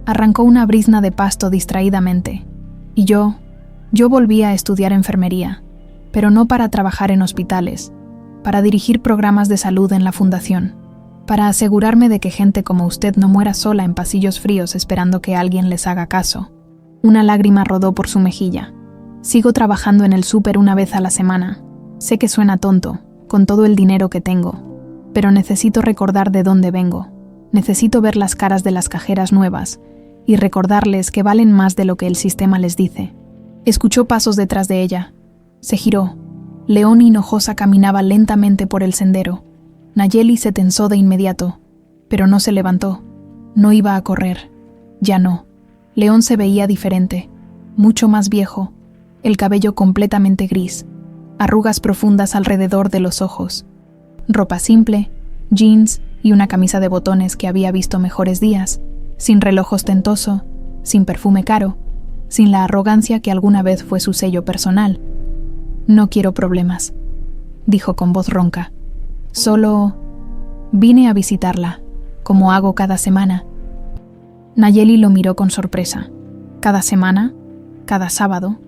Arrancó una brizna de pasto distraídamente. «Y yo volví a estudiar enfermería, pero no para trabajar en hospitales, para dirigir programas de salud en la fundación, para asegurarme de que gente como usted no muera sola en pasillos fríos esperando que alguien les haga caso». Una lágrima rodó por su mejilla. «Sigo trabajando en el súper 1 vez a la semana. Sé que suena tonto, con todo el dinero que tengo, pero necesito recordar de dónde vengo. Necesito ver las caras de las cajeras nuevas y recordarles que valen más de lo que el sistema les dice». Escuchó pasos detrás de ella. Se giró. León Hinojosa caminaba lentamente por el sendero. Nayeli se tensó de inmediato, pero no se levantó. No iba a correr. Ya no. León se veía diferente, mucho más viejo, el cabello completamente gris, arrugas profundas alrededor de los ojos. Ropa simple, jeans y una camisa de botones que había visto mejores días, sin reloj ostentoso, sin perfume caro, sin la arrogancia que alguna vez fue su sello personal. «No quiero problemas», dijo con voz ronca. «Solo vine a visitarla, como hago cada semana». Nayeli lo miró con sorpresa. «¿Cada semana? ¿Cada sábado?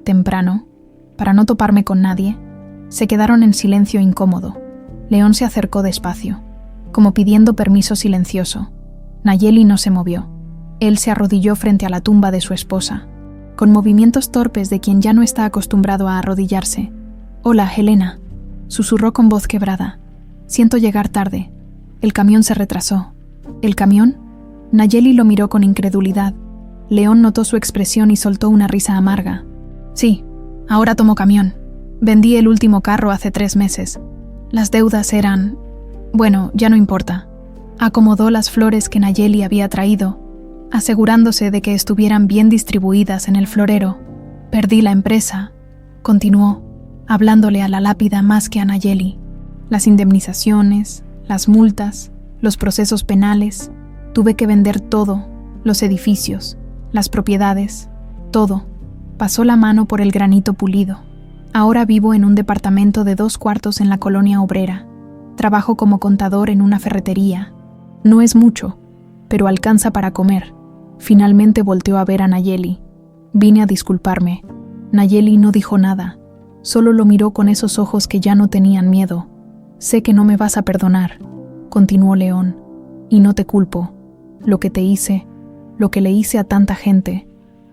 ¿Temprano? Para no toparme con nadie?» Se quedaron en silencio incómodo. León se acercó despacio, como pidiendo permiso silencioso. Nayeli no se movió. Él se arrodilló frente a la tumba de su esposa, con movimientos torpes de quien ya no está acostumbrado a arrodillarse. «Hola, Helena», susurró con voz quebrada. «Siento llegar tarde. El camión se retrasó». «¿El camión?» Nayeli lo miró con incredulidad. León notó su expresión y soltó una risa amarga. «Sí, ahora tomo camión. Vendí el último carro hace 3 meses. Las deudas eran... Bueno, ya no importa. Acomodó las flores que Nayeli había traído, asegurándose de que estuvieran bien distribuidas en el florero. Perdí la empresa, continuó, hablándole a la lápida más que a Nayeli. Las indemnizaciones, las multas, los procesos penales. Tuve que vender todo, los edificios, las propiedades, todo. Pasó la mano por el granito pulido. Ahora vivo en un departamento de 2 cuartos en la colonia obrera. Trabajo como contador en una ferretería. No es mucho, pero alcanza para comer. Finalmente volteó a ver a Nayeli. Vine a disculparme. Nayeli no dijo nada. Solo lo miró con esos ojos que ya no tenían miedo. Sé que no me vas a perdonar, continuó León, y no te culpo. Lo que te hice, lo que le hice a tanta gente,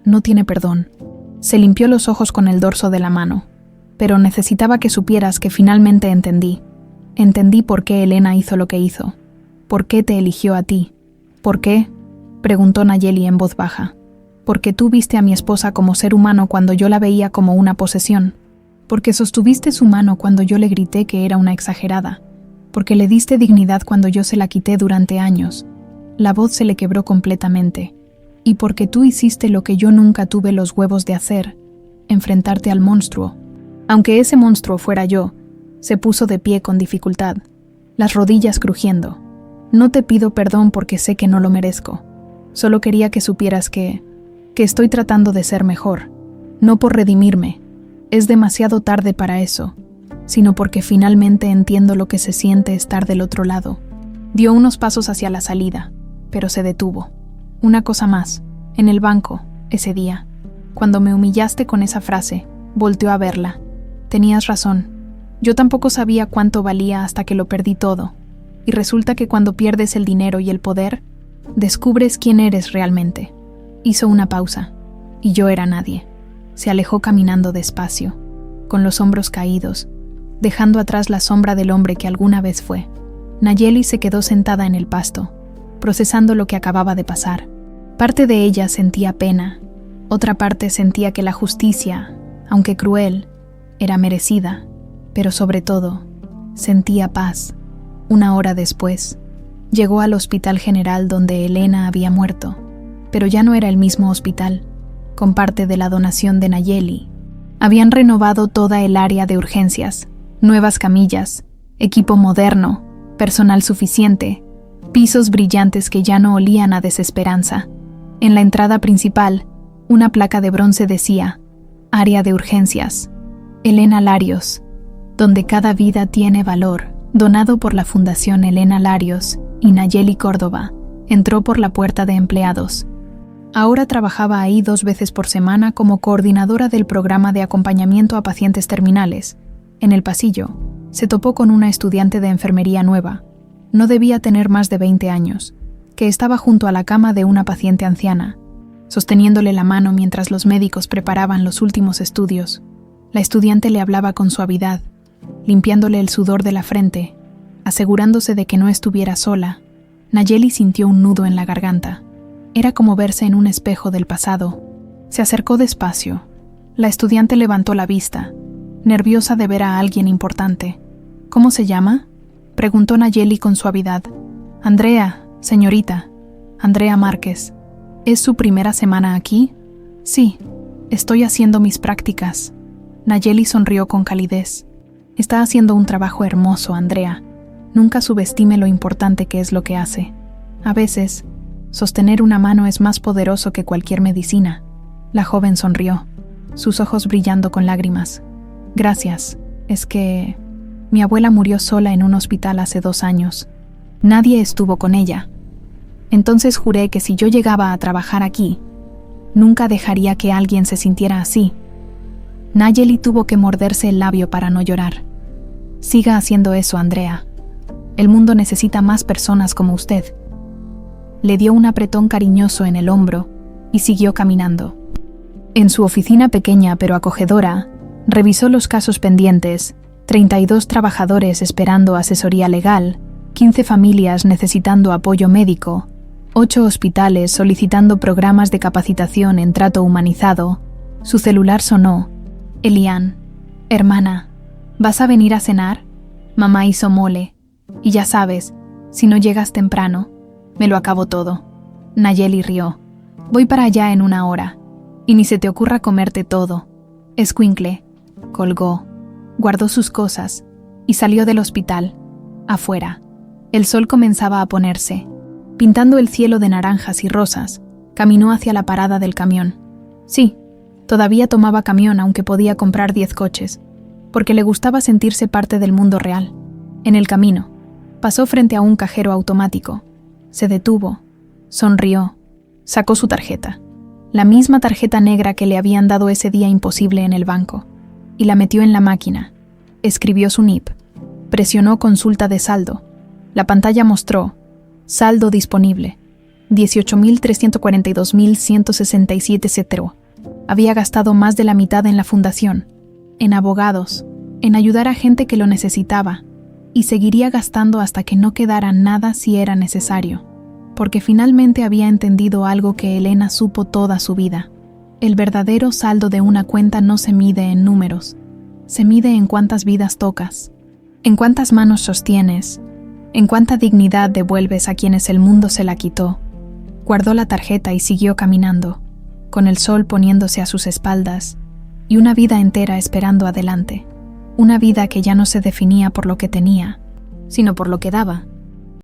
no tiene perdón. Se limpió los ojos con el dorso de la mano. Pero necesitaba que supieras que finalmente entendí. Entendí por qué Elena hizo lo que hizo. ¿Por qué te eligió a ti? ¿Por qué? Preguntó Nayeli en voz baja. Porque tú viste a mi esposa como ser humano cuando yo la veía como una posesión. Porque sostuviste su mano cuando yo le grité que era una exagerada. Porque le diste dignidad cuando yo se la quité durante años. La voz se le quebró completamente. Y porque tú hiciste lo que yo nunca tuve los huevos de hacer, enfrentarte al monstruo. Aunque ese monstruo fuera yo, se puso de pie con dificultad, las rodillas crujiendo. No te pido perdón porque sé que no lo merezco. Solo quería que supieras que estoy tratando de ser mejor. No por redimirme. Es demasiado tarde para eso, sino porque finalmente entiendo lo que se siente estar del otro lado. Dio unos pasos hacia la salida, pero se detuvo. Una cosa más, en el banco, ese día, cuando me humillaste con esa frase, volteó a verla. Tenías razón. Yo tampoco sabía cuánto valía hasta que lo perdí todo. Y resulta que cuando pierdes el dinero y el poder, descubres quién eres realmente. Hizo una pausa, y yo era nadie. Se alejó caminando despacio, con los hombros caídos, dejando atrás la sombra del hombre que alguna vez fue. Nayeli se quedó sentada en el pasto, procesando lo que acababa de pasar. Parte de ella sentía pena, otra parte sentía que la justicia, aunque cruel, era merecida, pero sobre todo, sentía paz. 1 hora después, llegó al hospital general donde Elena había muerto, pero ya no era el mismo hospital. Con parte de la donación de Nayeli, habían renovado toda el área de urgencias, nuevas camillas, equipo moderno, personal suficiente, pisos brillantes que ya no olían a desesperanza. En la entrada principal, una placa de bronce decía, Área de Urgencias, Elena Larios, donde cada vida tiene valor, donado por la Fundación Elena Larios y Nayeli Córdoba. Entró por la puerta de empleados. Ahora trabajaba ahí 2 veces por semana como coordinadora del programa de acompañamiento a pacientes terminales. En el pasillo, se topó con una estudiante de enfermería nueva. No debía tener más de 20 años, que estaba junto a la cama de una paciente anciana, sosteniéndole la mano mientras los médicos preparaban los últimos estudios. La estudiante le hablaba con suavidad, limpiándole el sudor de la frente, asegurándose de que no estuviera sola. Nayeli sintió un nudo en la garganta. Era como verse en un espejo del pasado. Se acercó despacio. La estudiante levantó la vista, nerviosa de ver a alguien importante. ¿Cómo se llama?, preguntó Nayeli con suavidad. Andrea, señorita. Andrea Márquez. ¿Es su primera semana aquí? Sí, estoy haciendo mis prácticas. Nayeli sonrió con calidez. Está haciendo un trabajo hermoso, Andrea. Nunca subestime lo importante que es lo que hace. A veces, sostener una mano es más poderoso que cualquier medicina. La joven sonrió, sus ojos brillando con lágrimas. Gracias, es que mi abuela murió sola en un hospital hace 2 años. Nadie estuvo con ella. Entonces juré que si yo llegaba a trabajar aquí, nunca dejaría que alguien se sintiera así. Nayeli tuvo que morderse el labio para no llorar. Siga haciendo eso, Andrea. El mundo necesita más personas como usted. Le dio un apretón cariñoso en el hombro y siguió caminando. En su oficina pequeña pero acogedora, revisó los casos pendientes, 32 trabajadores esperando asesoría legal, 15 familias necesitando apoyo médico, 8 hospitales solicitando programas de capacitación en trato humanizado. Su celular sonó. Elian. Hermana, ¿vas a venir a cenar? Mamá hizo mole. Y ya sabes, si no llegas temprano, me lo acabo todo. Nayeli rió. Voy para allá en 1 hora. Y ni se te ocurra comerte todo. Escuincle. Colgó. Guardó sus cosas y salió del hospital. Afuera. El sol comenzaba a ponerse. Pintando el cielo de naranjas y rosas, caminó hacia la parada del camión. Sí, todavía tomaba camión aunque podía comprar 10 coches, porque le gustaba sentirse parte del mundo real. En el camino, pasó frente a un cajero automático. Se detuvo, sonrió, sacó su tarjeta, la misma tarjeta negra que le habían dado ese día imposible en el banco, y la metió en la máquina. Escribió su NIP, presionó consulta de saldo. La pantalla mostró saldo disponible, 18.342.167 cetro. Había gastado más de la mitad en la fundación, en abogados, en ayudar a gente que lo necesitaba, y seguiría gastando hasta que no quedara nada si era necesario, porque finalmente había entendido algo que Elena supo toda su vida. El verdadero saldo de una cuenta no se mide en números, se mide en cuántas vidas tocas, en cuántas manos sostienes, en cuánta dignidad devuelves a quienes el mundo se la quitó. Guardó la tarjeta y siguió caminando, con el sol poniéndose a sus espaldas, y una vida entera esperando adelante. Una vida que ya no se definía por lo que tenía, sino por lo que daba.